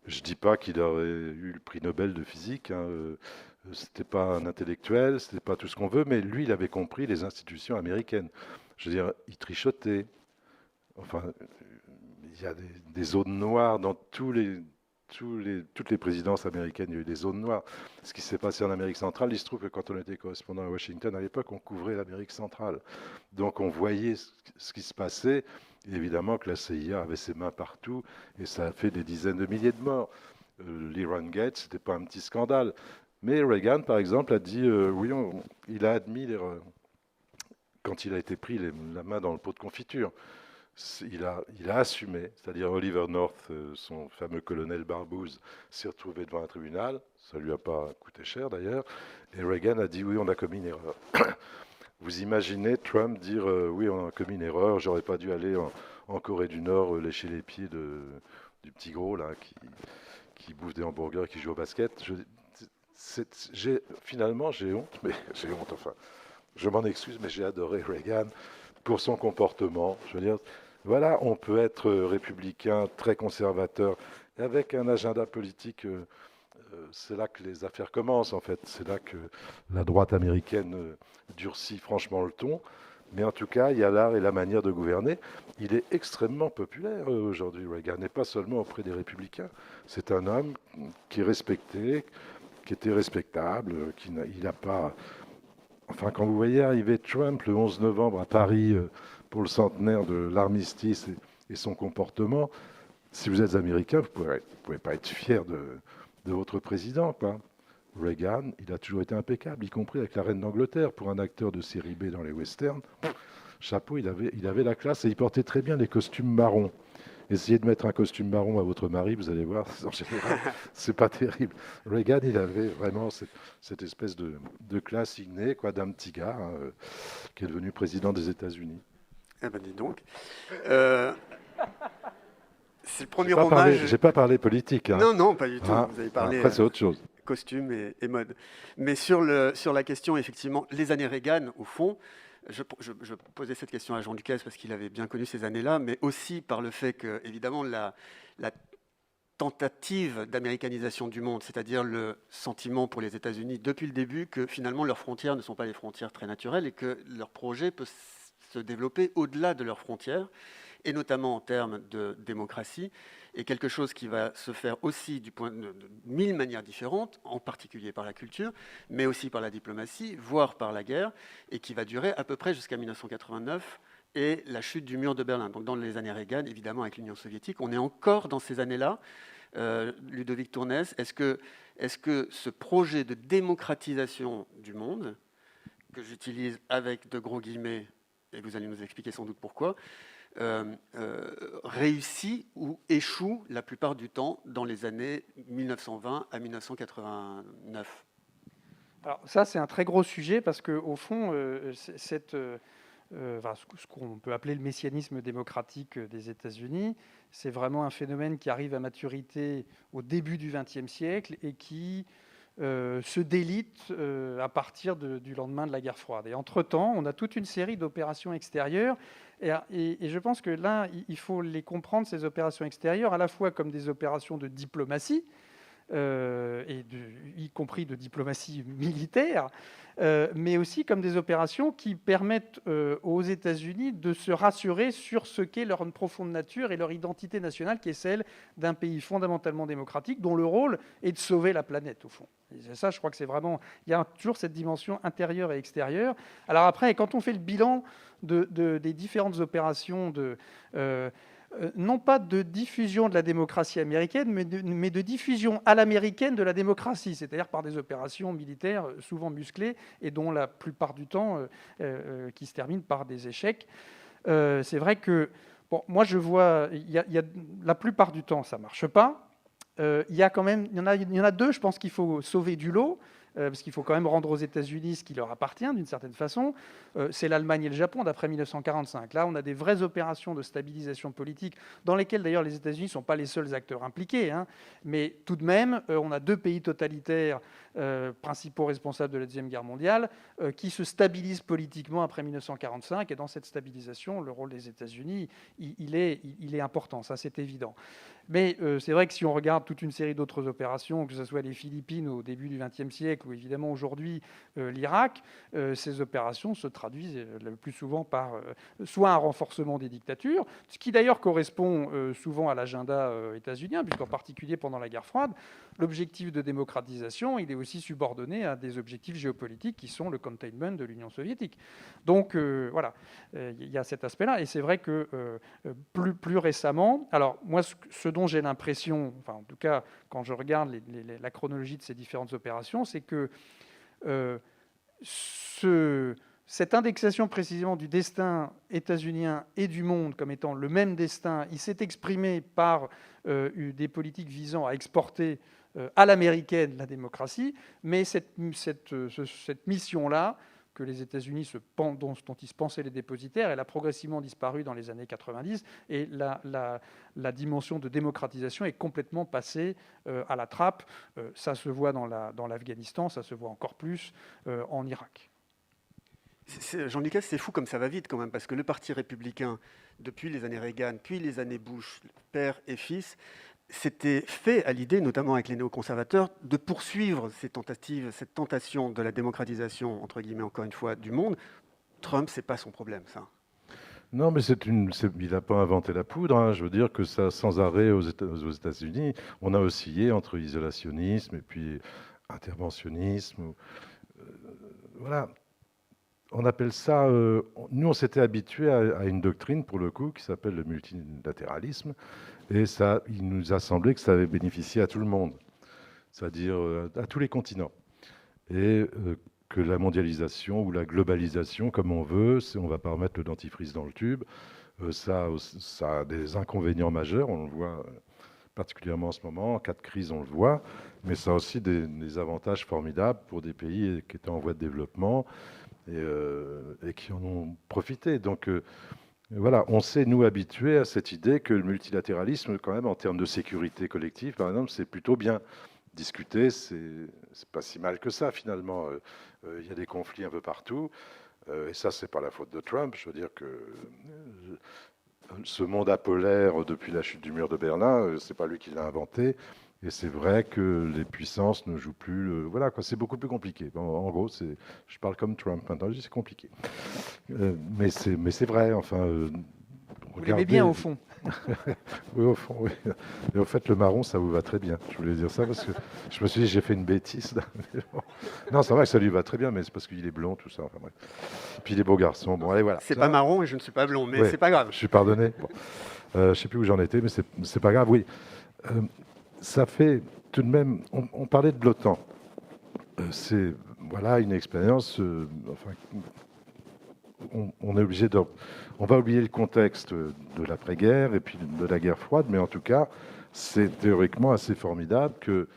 Je ne dis pas qu'il aurait eu le prix Nobel de physique. C'était pas un intellectuel, c'était pas tout ce qu'on veut, mais lui, il avait compris les institutions américaines. Je veux dire, il trichotait. Enfin, il y a des zones noires dans toutes les présidences américaines, il y a eu des zones noires. Ce qui s'est passé en Amérique centrale, il se trouve que quand on était correspondant à Washington à l'époque, on couvrait l'Amérique centrale. Donc on voyait ce qui se passait. Et évidemment que la CIA avait ses mains partout et ça a fait des dizaines de milliers de morts. L'Iran Gate, ce n'était pas un petit scandale. Mais Reagan, par exemple, a dit, oui, il a admis l'erreur. Quand il a été pris la main dans le pot de confiture, il a assumé, c'est-à-dire Oliver North, son fameux colonel Barbouze, s'est retrouvé devant un tribunal, ça ne lui a pas coûté cher d'ailleurs, et Reagan a dit oui, on a commis une erreur. Vous imaginez Trump dire oui, on a commis une erreur, j'aurais pas dû aller en Corée du Nord lécher les pieds du petit gros là qui bouffe des hamburgers, qui joue au basket. Finalement, j'ai honte, mais j'ai honte, enfin, je m'en excuse, mais j'ai adoré Reagan pour son comportement. Je veux dire, voilà, on peut être républicain, très conservateur, et avec un agenda politique, c'est là que les affaires commencent, en fait. C'est là que la droite américaine durcit franchement le ton. Mais en tout cas, il y a l'art et la manière de gouverner. Il est extrêmement populaire aujourd'hui, Reagan, et pas seulement auprès des républicains. C'est un homme qui est respecté, qui était respectable, il n'a pas... Enfin, quand vous voyez arriver Trump le 11 novembre à Paris pour le centenaire de l'armistice et son comportement, si vous êtes américain, vous ne pouvez pas être fier de votre président, quoi. Reagan, il a toujours été impeccable, y compris avec la reine d'Angleterre. Pour un acteur de série B dans les westerns, chapeau, il avait la classe et il portait très bien les costumes marrons. Essayez de mettre un costume marron à votre mari, vous allez voir, en général, c'est pas terrible. Reagan, il avait vraiment cette espèce de classe innée, quoi, d'un petit gars qui est devenu président des États-Unis. Eh ben, dis donc. C'est le premier hommage. J'ai pas parlé politique. Hein. Non, pas du tout. Vous avez parlé. Après, c'est autre chose. Costume et mode. Mais sur la question, effectivement, les années Reagan, au fond. Je posais cette question à Jean Ducasse parce qu'il avait bien connu ces années-là, mais aussi par le fait que, évidemment, la tentative d'américanisation du monde, c'est-à-dire le sentiment pour les États-Unis depuis le début que finalement leurs frontières ne sont pas des frontières très naturelles et que leur projet peut se développer au-delà de leurs frontières, et notamment en termes de démocratie, et quelque chose qui va se faire aussi du point de 1000 manières différentes, en particulier par la culture, mais aussi par la diplomatie, voire par la guerre, et qui va durer à peu près jusqu'à 1989, et la chute du mur de Berlin. Donc dans les années Reagan, évidemment avec l'Union soviétique, on est encore dans ces années-là. Ludovic Tournès, est-ce que ce projet de démocratisation du monde, que j'utilise avec de gros guillemets, et vous allez nous expliquer sans doute pourquoi, réussit ou échoue la plupart du temps dans les années 1920 à 1989? Alors ça, c'est un très gros sujet parce qu'au fond, ce qu'on peut appeler le messianisme démocratique des États-Unis, c'est vraiment un phénomène qui arrive à maturité au début du XXe siècle et qui se délite à partir du lendemain de la guerre froide. Et entre-temps, on a toute une série d'opérations extérieures. Et je pense que là, il faut les comprendre, ces opérations extérieures, à la fois comme des opérations de diplomatie, y compris de diplomatie militaire, mais aussi comme des opérations qui permettent aux États-Unis de se rassurer sur ce qu'est leur profonde nature et leur identité nationale, qui est celle d'un pays fondamentalement démocratique, dont le rôle est de sauver la planète, au fond. Et ça, je crois que c'est vraiment... Il y a toujours cette dimension intérieure et extérieure. Alors après, quand on fait le bilan des différentes opérations non pas de diffusion de la démocratie américaine, mais de diffusion à l'américaine de la démocratie, c'est-à-dire par des opérations militaires souvent musclées et dont la plupart du temps qui se terminent par des échecs. C'est vrai que, bon, moi je vois, la plupart du temps ça ne marche pas. Il y en a deux, je pense qu'il faut sauver du lot. Parce qu'il faut quand même rendre aux États-Unis ce qui leur appartient d'une certaine façon, c'est l'Allemagne et le Japon d'après 1945. Là, on a des vraies opérations de stabilisation politique dans lesquelles d'ailleurs les États-Unis ne sont pas les seuls acteurs impliqués, hein, mais tout de même, on a deux pays totalitaires principaux responsables de la Deuxième Guerre mondiale qui se stabilisent politiquement après 1945, et dans cette stabilisation, le rôle des États-Unis, il est important, ça c'est évident. Mais c'est vrai que si on regarde toute une série d'autres opérations, que ce soit les Philippines au début du XXe siècle ou évidemment aujourd'hui l'Irak, ces opérations se traduisent le plus souvent par soit un renforcement des dictatures, ce qui d'ailleurs correspond souvent à l'agenda états-unien, puisqu'en particulier pendant la guerre froide, l'objectif de démocratisation, il est aussi subordonné à des objectifs géopolitiques qui sont le containment de l'Union soviétique. Donc voilà, il y a cet aspect-là. Et c'est vrai que plus récemment, alors moi, ce dont j'ai l'impression, enfin en tout cas quand je regarde la chronologie de ces différentes opérations, c'est que cette indexation précisément du destin états-unien et du monde comme étant le même destin, il s'est exprimé par des politiques visant à exporter à l'américaine la démocratie, mais cette mission-là, que les États-Unis dont ils se pensaient les dépositaires, elle a progressivement disparu dans les années 90, et la dimension de démocratisation est complètement passée à la trappe. Ça se voit dans l'Afghanistan, ça se voit encore plus en Irak. Jean-Lucas, c'est fou comme ça va vite quand même, parce que le Parti républicain, depuis les années Reagan, puis les années Bush, père et fils, s'était fait à l'idée, notamment avec les néoconservateurs, de poursuivre cette tentation de la démocratisation, entre guillemets, encore une fois, du monde. Trump, c'est pas son problème, ça. Non, mais il n'a pas inventé la poudre, hein. Je veux dire que ça, sans arrêt aux États-Unis, on a oscillé entre isolationnisme et puis interventionnisme. Voilà. On appelle ça... nous, on s'était habitués à une doctrine, pour le coup, qui s'appelle le multilatéralisme. Et ça, il nous a semblé que ça avait bénéficié à tout le monde, c'est-à-dire à tous les continents. Et que la mondialisation ou la globalisation, comme on veut, on ne va pas remettre le dentifrice dans le tube, ça a des inconvénients majeurs, on le voit particulièrement en ce moment, en cas de crise on le voit, mais ça a aussi des avantages formidables pour des pays qui étaient en voie de développement et qui en ont profité. Donc voilà, on s'est, nous, habitués à cette idée que le multilatéralisme, quand même, en termes de sécurité collective, par exemple, c'est plutôt bien. Discuter, c'est pas si mal que ça, finalement. Il y a des conflits un peu partout, et ça, c'est pas la faute de Trump. Je veux dire que ce monde apolaire, depuis la chute du mur de Berlin, c'est pas lui qui l'a inventé. Et c'est vrai que les puissances ne jouent plus. Voilà, quoi, c'est beaucoup plus compliqué. En gros, je parle comme Trump maintenant. Je dis c'est compliqué, mais c'est vrai. Enfin, vous l'aimez bien au fond. Oui, au fond, oui. Et en fait, le marron, ça vous va très bien. Je voulais dire ça parce que je me suis dit, j'ai fait une bêtise. Non, c'est vrai que ça lui va très bien, mais c'est parce qu'il est blond, tout ça. Enfin, bref. Et puis, il est beau garçon. Bon, allez, voilà. C'est pas marron et je ne suis pas blond, mais Ouais, c'est pas grave. je suis pardonné. Bon. Je sais plus où j'en étais, mais c'est pas grave. Oui, ça fait tout de même. On parlait de l'OTAN. C'est voilà une expérience. Enfin, on est obligé de. On va oublier le contexte de l'après-guerre et puis de la guerre froide, mais en tout cas, c'est théoriquement assez formidable que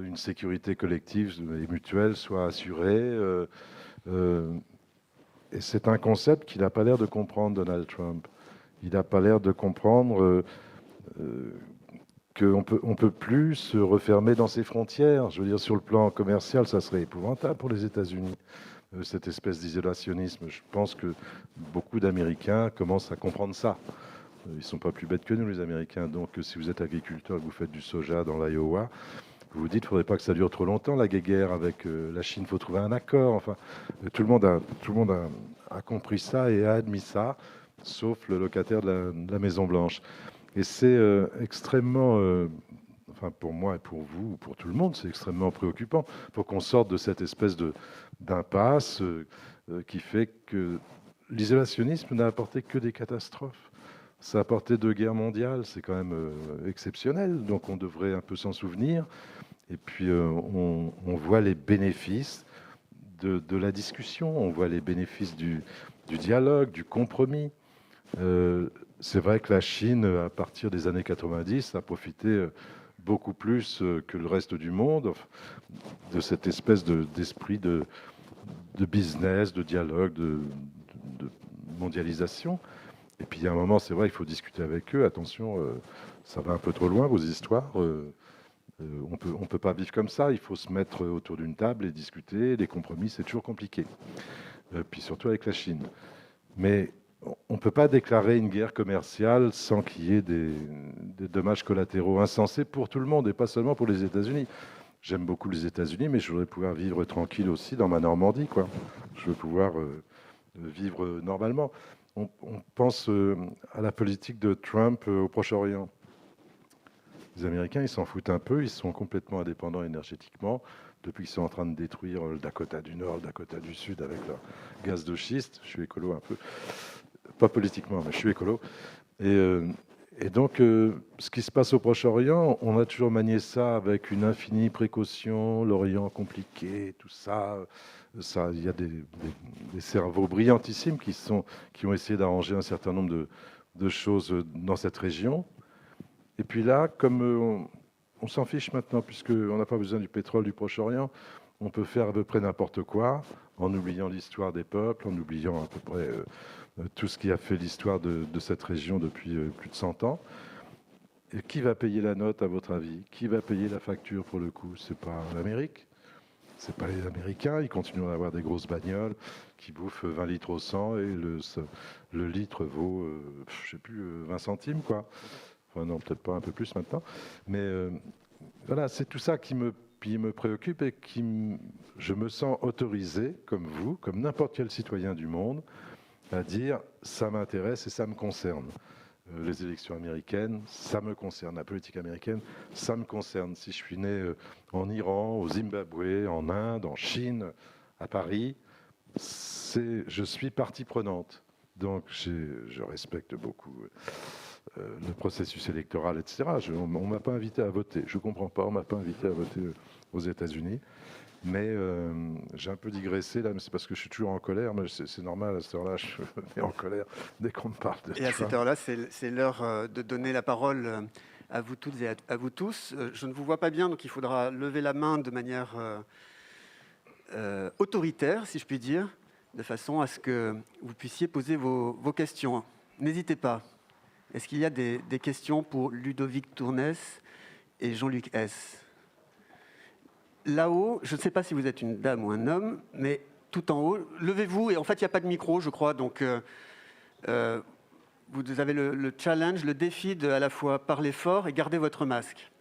une sécurité collective et mutuelle soit assurée. Et c'est un concept qu'il n'a pas l'air de comprendre, Donald Trump. Il n'a pas l'air de comprendre qu'on peut plus se refermer dans ses frontières. Je veux dire, sur le plan commercial, ça serait épouvantable pour les États-Unis, cette espèce d'isolationnisme. Je pense que beaucoup d'Américains commencent à comprendre ça. Ils ne sont pas plus bêtes que nous, les Américains. Donc, si vous êtes agriculteur, vous faites du soja dans l'Iowa, vous vous dites qu'il ne faudrait pas que ça dure trop longtemps, la guerre avec la Chine. Il faut trouver un accord. Enfin, tout le monde a compris ça et a admis ça, sauf le locataire de la Maison-Blanche. Et c'est extrêmement, enfin pour moi et pour vous, pour tout le monde, c'est extrêmement préoccupant. Il faut qu'on sorte de cette espèce d'impasse qui fait que l'isolationnisme n'a apporté que des catastrophes. Ça a apporté 2 guerres mondiales, c'est quand même exceptionnel, donc on devrait un peu s'en souvenir. Et puis on voit les bénéfices de la discussion, on voit les bénéfices du dialogue, du compromis. C'est vrai que la Chine, à partir des années 90, a profité beaucoup plus que le reste du monde de cette espèce d'esprit de business, de dialogue, de mondialisation. Et puis il y a un moment, c'est vrai, il faut discuter avec eux. Attention, ça va un peu trop loin, vos histoires. On peut pas vivre comme ça. Il faut se mettre autour d'une table et discuter. Les compromis, c'est toujours compliqué. Puis surtout avec la Chine. Mais on ne peut pas déclarer une guerre commerciale sans qu'il y ait des dommages collatéraux insensés pour tout le monde et pas seulement pour les États-Unis. J'aime beaucoup les États-Unis, mais je voudrais pouvoir vivre tranquille aussi dans ma Normandie, quoi. Je veux pouvoir vivre normalement. On pense à la politique de Trump au Proche-Orient. Les Américains, ils s'en foutent un peu, ils sont complètement indépendants énergétiquement, depuis qu'ils sont en train de détruire le Dakota du Nord, le Dakota du Sud avec leur gaz de schiste. Je suis écolo un peu, pas politiquement, mais je suis écolo. Et donc, ce qui se passe au Proche-Orient, on a toujours manié ça avec une infinie précaution, l'Orient compliqué, tout ça. Il y a des cerveaux brillantissimes qui ont essayé d'arranger un certain nombre de choses dans cette région. Et puis là, comme on s'en fiche maintenant, puisqu'on n'a pas besoin du pétrole du Proche-Orient, on peut faire à peu près n'importe quoi, en oubliant l'histoire des peuples, en oubliant à peu près tout ce qui a fait l'histoire de cette région depuis plus de 100 ans. Et qui va payer la note, à votre avis? Qui va payer la facture, pour le coup? C'est pas l'Amérique, c'est pas les Américains. Ils continuent à avoir des grosses bagnoles qui bouffent 20 litres au 100 et le litre vaut, je sais plus, 20 centimes, quoi. Enfin, non, peut-être pas, un peu plus maintenant. Mais voilà, c'est tout ça qui me préoccupe et je me sens autorisé, comme vous, comme n'importe quel citoyen du monde, à dire ça m'intéresse et ça me concerne. Les élections américaines, ça me concerne. La politique américaine, ça me concerne. Si je suis né en Iran, au Zimbabwe, en Inde, en Chine, à Paris, je suis partie prenante. Donc je respecte beaucoup le processus électoral, etc. On ne m'a pas invité à voter. Je ne comprends pas, on ne m'a pas invité à voter aux États-Unis. Mais j'ai un peu digressé là, mais c'est parce que je suis toujours en colère. Mais c'est normal, à cette heure-là, je suis en colère dès qu'on me parle de Trump. Et à cette heure-là, c'est l'heure de donner la parole à vous toutes et à vous tous. Je ne vous vois pas bien, donc il faudra lever la main de manière autoritaire, si je puis dire, de façon à ce que vous puissiez poser vos questions. N'hésitez pas. Est-ce qu'il y a des questions pour Ludovic Tournès et Jean-Luc Hess? Là-haut, je ne sais pas si vous êtes une dame ou un homme, mais tout en haut, levez-vous. Et en fait, il n'y a pas de micro, je crois. Donc, vous avez le challenge, le défi de à la fois parler fort et garder votre masque.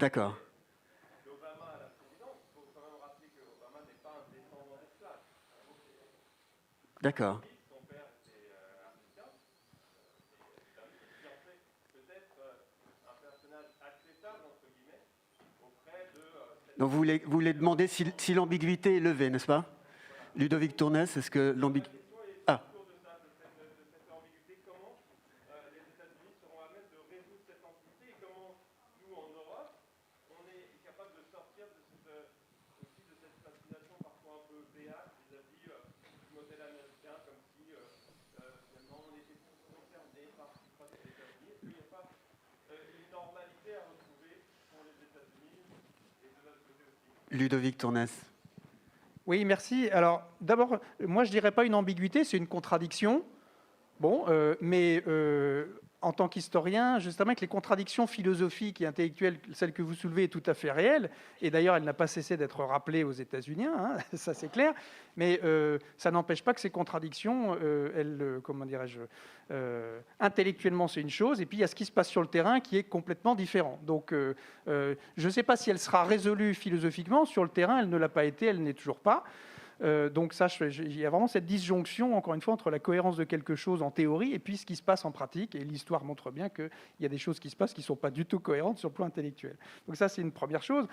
D'accord. D'Obama à la présidence, il faut quand même rappeler qu'Obama n'est pas un descendant d'esclaves. D'accord. Son père était africain. Et en fait, peut-être un personnage acceptable, entre guillemets, auprès de... Donc vous voulez demander si l'ambiguïté est levée, n'est-ce pas? Ludovic Tournès, est-ce que l'ambiguïté... Ah. Ludovic Tournès. Oui, merci. Alors, d'abord, moi, je ne dirais pas une ambiguïté, c'est une contradiction. Bon, mais en tant qu'historien, justement, que les contradictions philosophiques et intellectuelles, celles que vous soulevez, est tout à fait réelle. Et d'ailleurs, elle n'a pas cessé d'être rappelée aux États-Unis, hein, ça c'est clair. Mais ça n'empêche pas que ces contradictions, comment dirais-je, intellectuellement c'est une chose, et puis il y a ce qui se passe sur le terrain qui est complètement différent. Donc, je ne sais pas si elle sera résolue philosophiquement. Sur le terrain, elle ne l'a pas été, elle n'est toujours pas. Donc ça, il y a vraiment cette disjonction, encore une fois, entre la cohérence de quelque chose en théorie et puis ce qui se passe en pratique. Et l'histoire montre bien qu'il y a des choses qui se passent qui ne sont pas du tout cohérentes sur le plan intellectuel. Donc ça, c'est une première chose.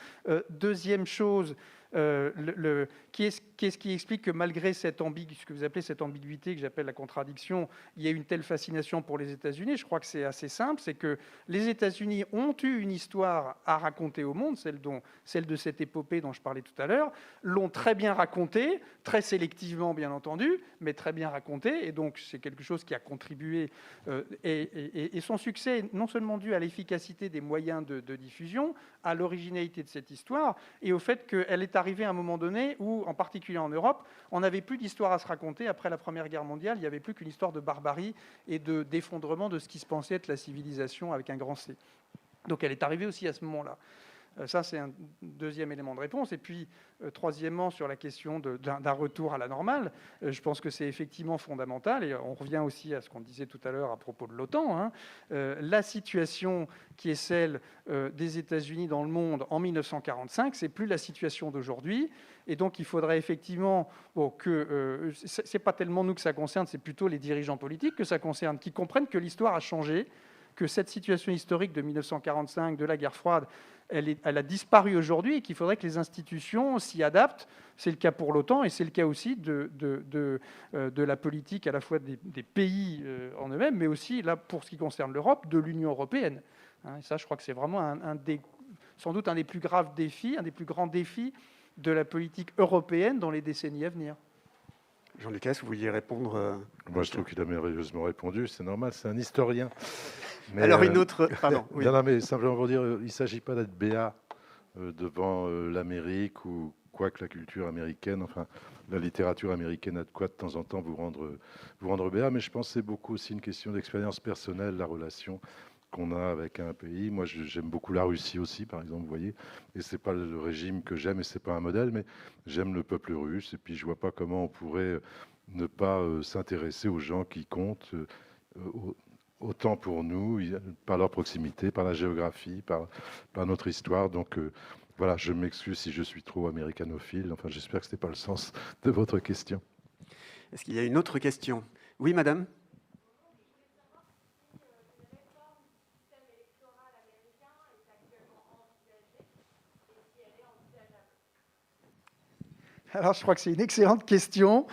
Deuxième chose, qu'est-ce qui explique que malgré ce que vous appelez cette ambiguïté, que j'appelle la contradiction, il y a une telle fascination pour les États-Unis? Je crois que c'est assez simple, c'est que les États-Unis ont eu une histoire à raconter au monde, celle de cette épopée dont je parlais tout à l'heure, l'ont très bien racontée, très sélectivement bien entendu, mais très bien racontée, et donc c'est quelque chose qui a contribué, et son succès est non seulement dû à l'efficacité des moyens de diffusion, à l'originalité de cette histoire, et au fait qu'elle est arrivée à un moment donné où, en particulier en Europe, on n'avait plus d'histoire à se raconter. Après la Première Guerre mondiale, il n'y avait plus qu'une histoire de barbarie et d'effondrement de ce qui se pensait être la civilisation avec un grand C. Donc elle est arrivée aussi à ce moment-là. Ça, c'est un deuxième élément de réponse. Et puis, troisièmement, sur la question d'un retour à la normale, je pense que c'est effectivement fondamental. Et on revient aussi à ce qu'on disait tout à l'heure à propos de l'OTAN. Hein. La situation qui est celle des États-Unis dans le monde en 1945, c'est plus la situation d'aujourd'hui. Et donc, il faudrait effectivement que... c'est pas tellement nous que ça concerne, c'est plutôt les dirigeants politiques que ça concerne, qui comprennent que l'histoire a changé, que cette situation historique de 1945, de la guerre froide, elle a disparu aujourd'hui et qu'il faudrait que les institutions s'y adaptent. C'est le cas pour l'OTAN et c'est le cas aussi de la politique à la fois des pays en eux-mêmes, mais aussi, là, pour ce qui concerne l'Europe, de l'Union européenne. Et ça, je crois que c'est vraiment sans doute un des plus graves défis, un des plus grands défis de la politique européenne dans les décennies à venir. Jean Lucas, vous vouliez répondre Moi, je trouve qu'il a merveilleusement répondu. C'est normal, c'est un historien. Mais alors, une autre... Pardon. Oui. Non, mais simplement pour dire, il ne s'agit pas d'être béat devant l'Amérique ou quoi que la culture américaine, enfin, la littérature américaine a de quoi de temps en temps vous rendre béat. Mais je pense que c'est beaucoup aussi une question d'expérience personnelle, la relation qu'on a avec un pays. Moi, j'aime beaucoup la Russie aussi, par exemple, vous voyez. Et c'est pas le régime que j'aime et c'est pas un modèle, mais j'aime le peuple russe. Et puis, je vois pas comment on pourrait ne pas s'intéresser aux gens qui comptent autant pour nous, par leur proximité, par la géographie, par notre histoire. Donc, voilà, je m'excuse si je suis trop américanophile. Enfin, j'espère que ce n'est pas le sens de votre question. Est-ce qu'il y a une autre question? Oui, madame? Alors, je crois que c'est une excellente question.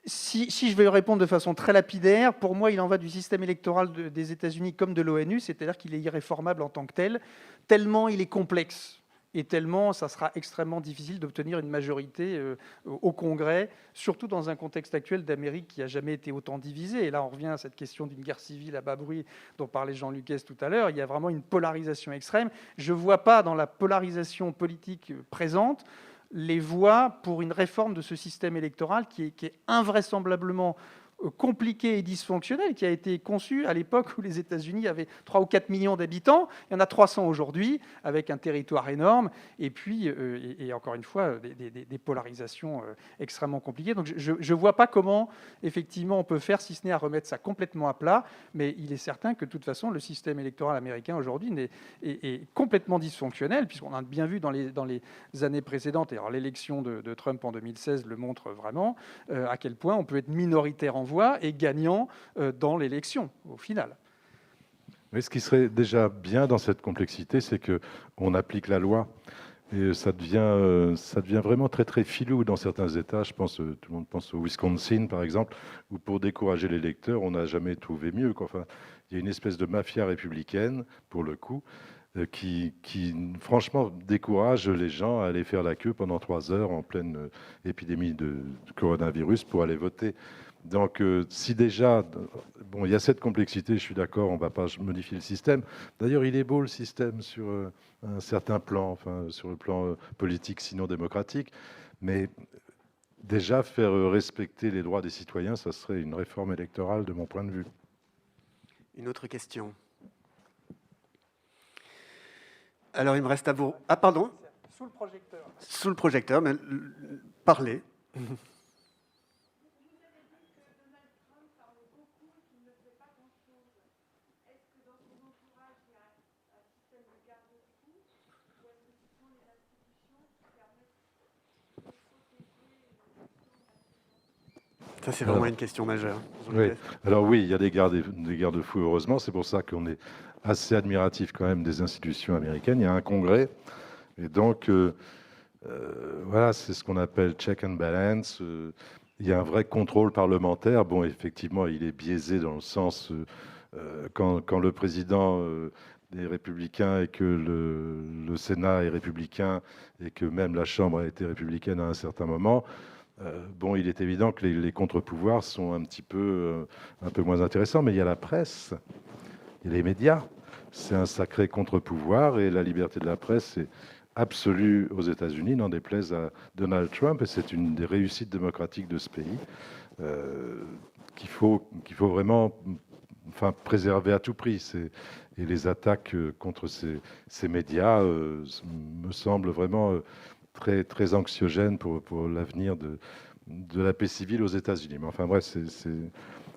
Si je vais répondre de façon très lapidaire, pour moi, il en va du système électoral des États-Unis comme de l'ONU, c'est-à-dire qu'il est irréformable en tant que tel, tellement il est complexe et tellement ça sera extrêmement difficile d'obtenir une majorité au Congrès, surtout dans un contexte actuel d'Amérique qui n'a jamais été autant divisée. Et là, on revient à cette question d'une guerre civile à bas bruit dont parlait Jean Lucas tout à l'heure. Il y a vraiment une polarisation extrême. Je ne vois pas dans la polarisation politique présente les voies pour une réforme de ce système électoral qui est invraisemblablement compliqué et dysfonctionnel qui a été conçu à l'époque où les États-Unis avaient 3 ou 4 millions d'habitants. Il y en a 300 aujourd'hui, avec un territoire énorme, et puis, et encore une fois, des polarisations extrêmement compliquées. Donc je ne vois pas comment, effectivement, on peut faire, si ce n'est à remettre ça complètement à plat, mais il est certain que, de toute façon, le système électoral américain aujourd'hui est complètement dysfonctionnel, puisqu'on a bien vu dans les années précédentes, et alors l'élection de Trump en 2016 le montre vraiment, à quel point on peut être minoritaire en voix et gagnant dans l'élection, au final. Mais ce qui serait déjà bien dans cette complexité, c'est qu'on applique la loi. Et ça devient vraiment très, très filou dans certains États. Je pense, tout le monde pense au Wisconsin, par exemple, où pour décourager les électeurs, on n'a jamais trouvé mieux. Enfin, il y a une espèce de mafia républicaine, pour le coup, qui, franchement, décourage les gens à aller faire la queue pendant 3 heures en pleine épidémie de coronavirus pour aller voter. Donc, si déjà, bon, il y a cette complexité, je suis d'accord, on ne va pas modifier le système. D'ailleurs, il est beau le système sur un certain plan, enfin, sur le plan politique, sinon démocratique. Mais déjà, faire respecter les droits des citoyens, ça serait une réforme électorale de mon point de vue. Une autre question. Alors, il me reste à vous... Ah, pardon. Sous le projecteur. Sous le projecteur, mais parlez. Ça, c'est vraiment une question majeure. Oui. Alors oui, il y a des garde-fous, heureusement. C'est pour ça qu'on est assez admiratif quand même des institutions américaines. Il y a un congrès. Et donc, voilà, c'est ce qu'on appelle check and balance. Il y a un vrai contrôle parlementaire. Bon, effectivement, il est biaisé dans le sens, quand le président est républicain et que le Sénat est républicain et que même la Chambre a été républicaine à un certain moment, bon, il est évident que les contre-pouvoirs sont un peu moins intéressants, mais il y a la presse, il y a les médias. C'est un sacré contre-pouvoir et la liberté de la presse est absolue aux États-Unis, n'en déplaise à Donald Trump, et c'est une des réussites démocratiques de ce pays qu'il faut vraiment, enfin, préserver à tout prix. Et les attaques contre ces médias me semblent vraiment très, très anxiogène pour l'avenir de la paix civile aux États-Unis. Mais enfin bref,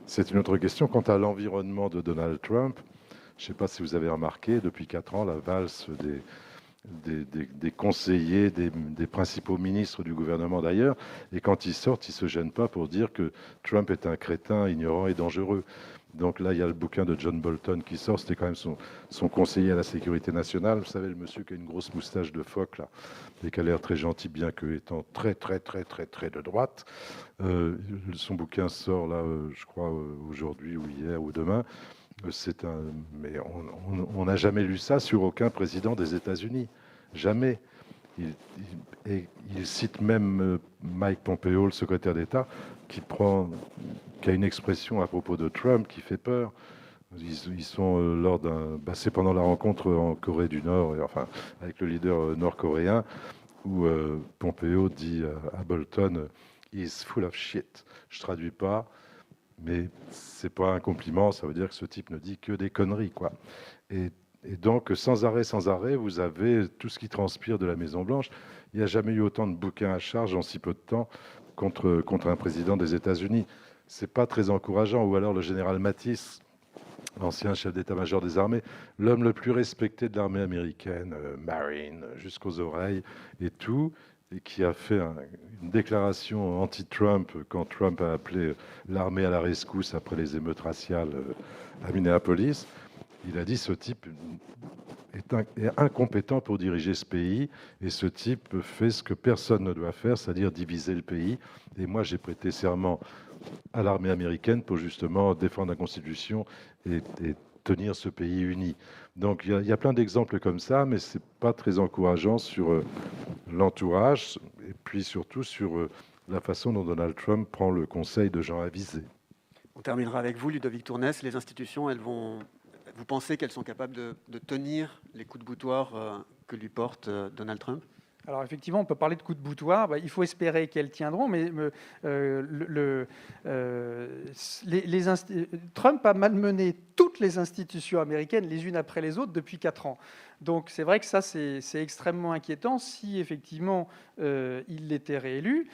c'est une autre question. Quant à l'environnement de Donald Trump, je ne sais pas si vous avez remarqué, depuis 4 ans, la valse des conseillers, des principaux ministres du gouvernement d'ailleurs, et quand ils sortent, ils ne se gênent pas pour dire que Trump est un crétin ignorant et dangereux. Donc là, il y a le bouquin de John Bolton qui sort. C'était quand même son conseiller à la sécurité nationale. Vous savez, le monsieur qui a une grosse moustache de phoque, là, et qui a l'air très gentil, bien qu'étant très, très, très, très, très de droite. Son bouquin sort, là, je crois, aujourd'hui ou hier ou demain. Mais on n'a jamais lu ça sur aucun président des États-Unis. Jamais. Il cite même Mike Pompeo, le secrétaire d'État, qui a une expression à propos de Trump qui fait peur. Ils sont c'est pendant la rencontre en Corée du Nord, enfin avec le leader nord-coréen, où Pompeo dit à Bolton, "He's full of shit." Je traduis pas, mais c'est pas un compliment. Ça veut dire que ce type ne dit que des conneries, quoi. Et donc, sans arrêt, vous avez tout ce qui transpire de la Maison-Blanche. Il n'y a jamais eu autant de bouquins à charge en si peu de temps contre un président des États-Unis. C'est pas très encourageant. Ou alors le général Mattis, ancien chef d'état-major des armées, l'homme le plus respecté de l'armée américaine, Marine, jusqu'aux oreilles et tout, et qui a fait une déclaration anti-Trump quand Trump a appelé l'armée à la rescousse après les émeutes raciales à Minneapolis. Il a dit ce type est incompétent pour diriger ce pays, et ce type fait ce que personne ne doit faire, c'est-à-dire diviser le pays. Et moi, j'ai prêté serment à l'armée américaine pour justement défendre la Constitution et tenir ce pays uni. Donc il y a plein d'exemples comme ça, mais c'est pas très encourageant sur l'entourage, et puis surtout sur la façon dont Donald Trump prend le conseil de gens avisés. On terminera avec vous, Ludovic Tournès. Les institutions, vous pensez qu'elles sont capables de tenir les coups de boutoir que lui porte Donald Trump ? Alors effectivement, on peut parler de coups de boutoir. Il faut espérer qu'elles tiendront, mais Trump a malmené toutes les institutions américaines les unes après les autres depuis 4 ans. Donc c'est vrai que ça, c'est extrêmement inquiétant si effectivement il était réélu.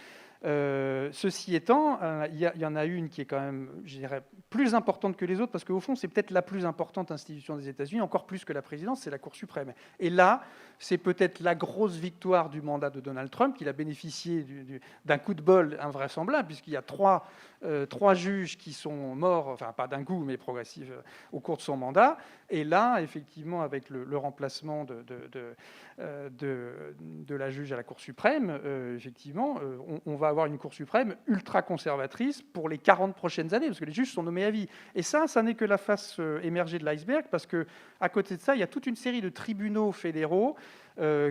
Ceci étant, il y en a une qui est quand même, je dirais, plus importante que les autres, parce qu'au fond, c'est peut-être la plus importante institution des États-Unis, encore plus que la présidence, c'est la Cour suprême. Et là, c'est peut-être la grosse victoire du mandat de Donald Trump. Il a bénéficié d'un coup de bol invraisemblable, puisqu'il y a trois juges qui sont morts, enfin pas d'un coup, mais progressif, au cours de son mandat. Et là, effectivement, avec le remplacement de la juge à la Cour suprême, effectivement, on va avoir une Cour suprême ultra-conservatrice pour les 40 prochaines années, parce que les juges sont nommés à vie. Et ça n'est que la face émergée de l'iceberg, parce qu'à côté de ça, il y a toute une série de tribunaux fédéraux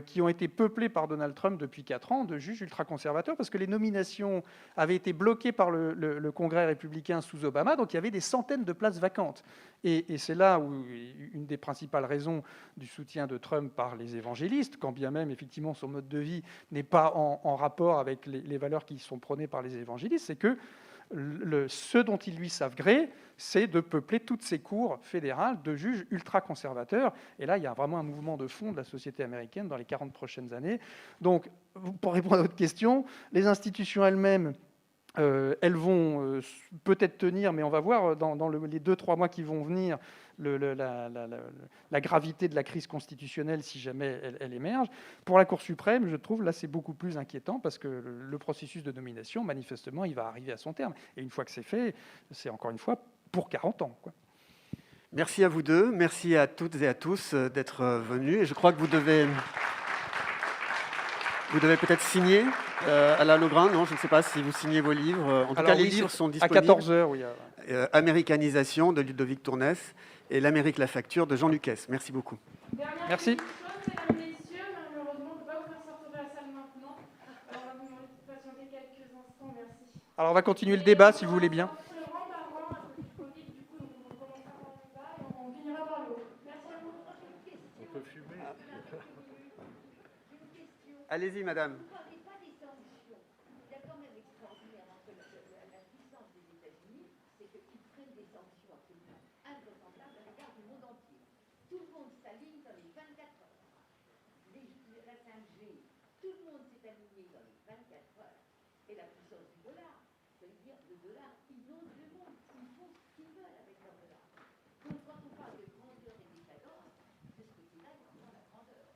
qui ont été peuplés par Donald Trump depuis 4 ans de juges ultra-conservateurs, parce que les nominations avaient été bloquées par le Congrès républicain sous Obama, donc il y avait des centaines de places vacantes. Et c'est là où une des principales raisons du soutien de Trump par les évangélistes, quand bien même effectivement son mode de vie n'est pas en rapport avec les valeurs qui sont prônées par les évangélistes, c'est que ce dont ils lui savent gré, c'est de peupler toutes ces cours fédérales de juges ultra-conservateurs. Et là, il y a vraiment un mouvement de fond de la société américaine dans les 40 prochaines années. Donc, pour répondre à votre question, les institutions elles-mêmes, elles vont peut-être tenir, mais on va voir dans les 2-3 mois qui vont venir la gravité de la crise constitutionnelle si jamais elle émerge. Pour la Cour suprême, je trouve, là, c'est beaucoup plus inquiétant parce que le processus de nomination, manifestement, il va arriver à son terme. Et une fois que c'est fait, c'est encore une fois pour 40 ans, quoi. Merci à vous deux, merci à toutes et à tous d'être venus. Et je crois que vous devez peut-être signer à la Logrin, non, je ne sais pas si vous signez vos livres. En tout cas, les livres sont disponibles. À 14h, oui. Américanisation de Ludovic Tournès et L'Amérique, la facture de Jean Lucas. Merci beaucoup. Merci. Mesdames, messieurs, malheureusement, on ne peut pas vous faire sortir de la salle maintenant. Alors, on va vous demander de patienter quelques instants. Merci. Alors, on va continuer le débat si vous voulez bien. On peut fumer. Allez-y, madame. Vous ne parlez pas des sanctions. Il y a quand même extraordinaire entre la puissance des États-Unis, c'est qu'ils prennent des sanctions absolument invraisemblables à l'égard du monde entier. Tout le monde s'aligne dans les 24 heures. La 5G, tout le monde s'est aligné dans les 24 heures. Et la puissance du dollar, ça veut dire le dollar, ils ont le monde. Ils font ce qu'ils veulent avec leur dollar. Donc quand on parle de grandeur et décadence, c'est ce côté-là qui prend la grandeur.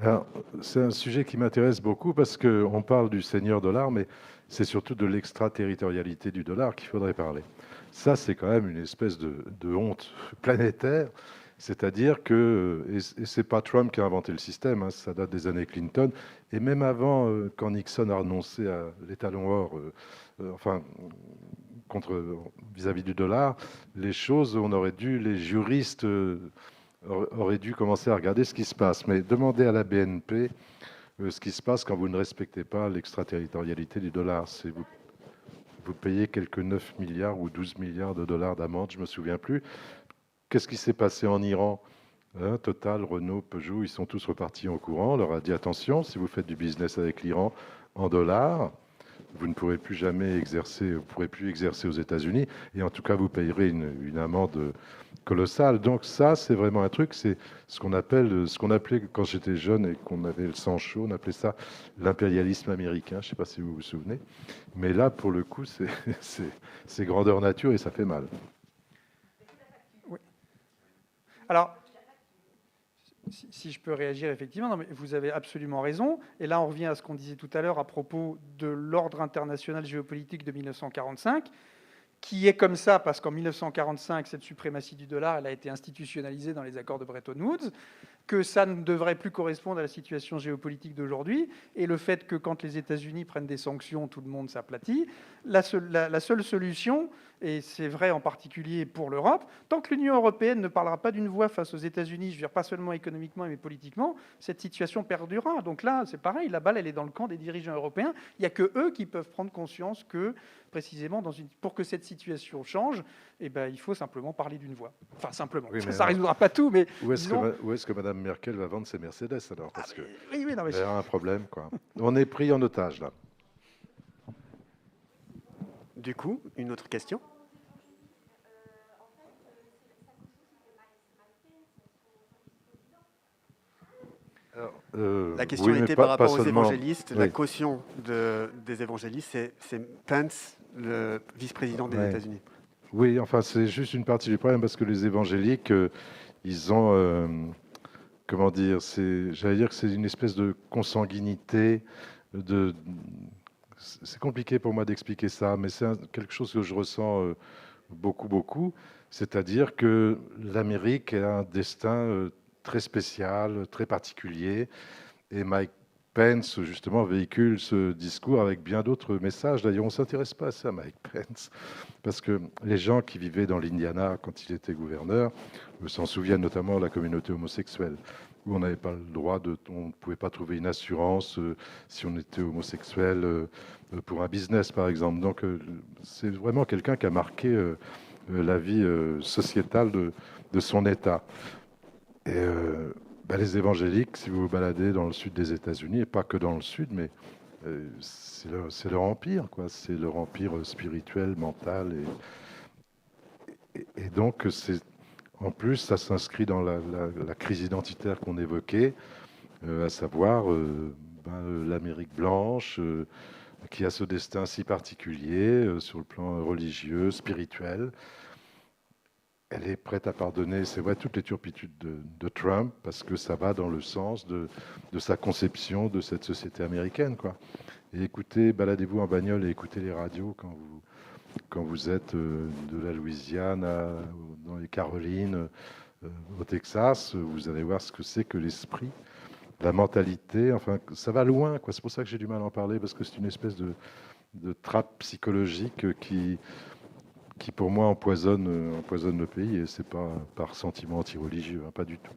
Alors, c'est un sujet qui m'intéresse beaucoup parce qu'on parle du seigneur dollar, mais c'est surtout de l'extraterritorialité du dollar qu'il faudrait parler. Ça, c'est quand même une espèce de honte planétaire, c'est-à-dire que, et c'est pas Trump qui a inventé le système, hein, ça date des années Clinton, et même avant, quand Nixon a renoncé à l'étalon or, vis-à-vis du dollar, les choses, les juristes auraient dû commencer à regarder ce qui se passe. Mais demandez à la BNP ce qui se passe quand vous ne respectez pas l'extraterritorialité du dollar. C'est vous payez quelques 9 milliards ou 12 milliards de dollars d'amende, je ne me souviens plus. Qu'est-ce qui s'est passé en Iran? Total, Renault, Peugeot, ils sont tous repartis en courant. On leur a dit attention, si vous faites du business avec l'Iran en dollars, vous ne pourrez plus jamais exercer, aux États-Unis, et en tout cas vous payerez une amende colossale. Donc ça, c'est vraiment un truc, c'est ce qu'on appelait quand j'étais jeune et qu'on avait le sang chaud, on appelait ça l'impérialisme américain. Je ne sais pas si vous vous souvenez, mais là, pour le coup, c'est grandeur nature et ça fait mal. Oui. Alors, si je peux réagir, effectivement, non, mais vous avez absolument raison. Et là, on revient à ce qu'on disait tout à l'heure à propos de l'ordre international géopolitique de 1945, qui est comme ça parce qu'en 1945, cette suprématie du dollar, elle a été institutionnalisée dans les accords de Bretton Woods, que ça ne devrait plus correspondre à la situation géopolitique d'aujourd'hui, et le fait que quand les États-Unis prennent des sanctions, tout le monde s'aplatit. La seule solution, et c'est vrai en particulier pour l'Europe, tant que l'Union européenne ne parlera pas d'une voix face aux États-Unis, je veux dire pas seulement économiquement mais politiquement, cette situation perdurera. Donc là, c'est pareil, la balle elle est dans le camp des dirigeants européens. Il n'y a que eux qui peuvent prendre conscience que précisément pour que cette situation change, eh ben, il faut simplement parler d'une voix. Enfin simplement. Oui, ça ne résoudra pas tout, mais où est-ce que Mme Merkel va vendre ses Mercedes alors? Parce que oui, non, mais il y a un problème, quoi. On est pris en otage là. Du coup, une autre question? La question oui, était pas, par rapport pas aux seulement, évangélistes. oui. La caution des évangélistes, c'est Pence, le vice-président des Ouais. États-Unis. Oui, enfin, c'est juste une partie du problème parce que les évangéliques, ils ont, comment dire, j'allais dire que c'est une espèce de consanguinité. C'est compliqué pour moi d'expliquer ça, mais c'est quelque chose que je ressens beaucoup. C'est-à-dire que l'Amérique a un destin très spécial, très particulier, et Mike Pence, justement, véhicule ce discours avec bien d'autres messages. D'ailleurs, on ne s'intéresse pas à ça, Mike Pence, parce que les gens qui vivaient dans l'Indiana quand il était gouverneur s'en souviennent, notamment la communauté homosexuelle, où on n'avait pas le droit on ne pouvait pas trouver une assurance si on était homosexuel pour un business, par exemple. Donc, c'est vraiment quelqu'un qui a marqué la vie sociétale de son État. Et les évangéliques, si vous vous baladez dans le sud des États-Unis, et pas que dans le sud, mais c'est leur empire, quoi. C'est leur empire spirituel, mental. Et donc, en plus, ça s'inscrit dans la crise identitaire qu'on évoquait, à savoir l'Amérique blanche, qui a ce destin si particulier sur le plan religieux, spirituel. Elle est prête à pardonner, c'est vrai, toutes les turpitudes de Trump, parce que ça va dans le sens de sa conception de cette société américaine, quoi. Et écoutez, baladez-vous en bagnole et écoutez les radios quand vous êtes de la Louisiane dans les Carolines, au Texas, vous allez voir ce que c'est que l'esprit, la mentalité, enfin, ça va loin, quoi. C'est pour ça que j'ai du mal à en parler, parce que c'est une espèce de trappe psychologique qui pour moi empoisonne le pays, et c'est pas par sentiment anti-religieux, hein, pas du tout.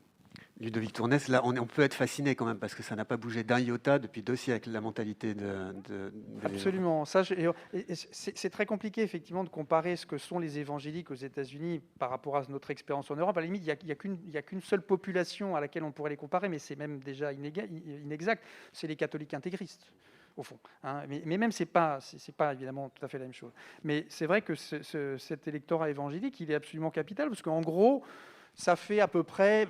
Ludovic Tournès, là, on peut être fasciné quand même, parce que ça n'a pas bougé d'un iota depuis 2 siècles, la mentalité Absolument. C'est très compliqué, effectivement, de comparer ce que sont les évangéliques aux États-Unis par rapport à notre expérience en Europe. À la limite, il n'y a qu'une seule population à laquelle on pourrait les comparer, mais c'est même déjà inexact, c'est les catholiques intégristes, au fond. Hein. Mais même, c'est pas évidemment tout à fait la même chose. Mais c'est vrai que cet électorat évangélique, il est absolument capital, parce qu'en gros, ça fait à peu près,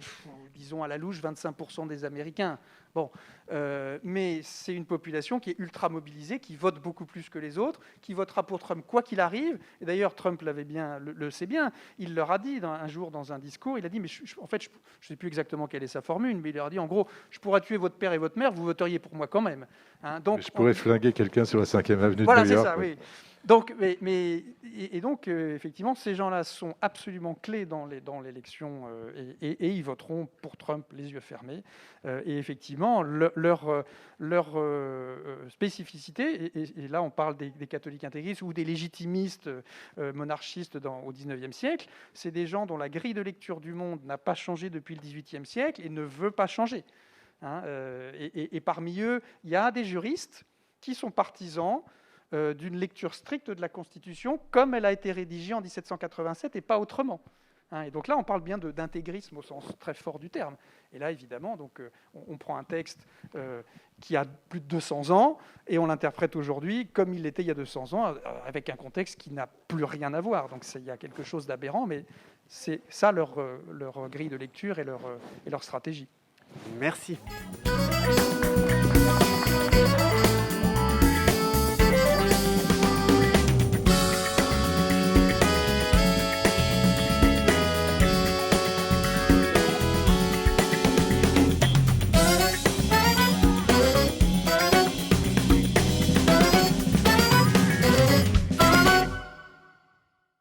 disons à la louche, 25% des Américains. Bon, mais c'est une population qui est ultra mobilisée, qui vote beaucoup plus que les autres, qui votera pour Trump quoi qu'il arrive. Et d'ailleurs, Trump le sait bien. Il leur a dit un jour dans un discours, il a dit, mais en fait, je ne sais plus exactement quelle est sa formule, mais il leur a dit, en gros, je pourrais tuer votre père et votre mère, vous voteriez pour moi quand même. Hein, donc, je pourrais flinguer quelqu'un sur la 5e avenue voilà, de New York. Voilà, c'est ça, oui. Donc, donc effectivement, ces gens-là sont absolument clés dans l'élection et ils voteront pour Trump les yeux fermés. Et effectivement, leur spécificité, et là on parle des catholiques intégristes ou des légitimistes monarchistes au XIXe siècle, c'est des gens dont la grille de lecture du monde n'a pas changé depuis le XVIIIe siècle et ne veut pas changer. Hein, et parmi eux, il y a des juristes qui sont partisans d'une lecture stricte de la Constitution comme elle a été rédigée en 1787 et pas autrement. Hein, et donc là, on parle bien d'intégrisme au sens très fort du terme. Et là, évidemment, donc, on prend un texte qui a plus de 200 ans et on l'interprète aujourd'hui comme il l'était il y a 200 ans, avec un contexte qui n'a plus rien à voir. Donc il y a quelque chose d'aberrant, mais c'est ça leur grille de lecture et leur stratégie. Merci.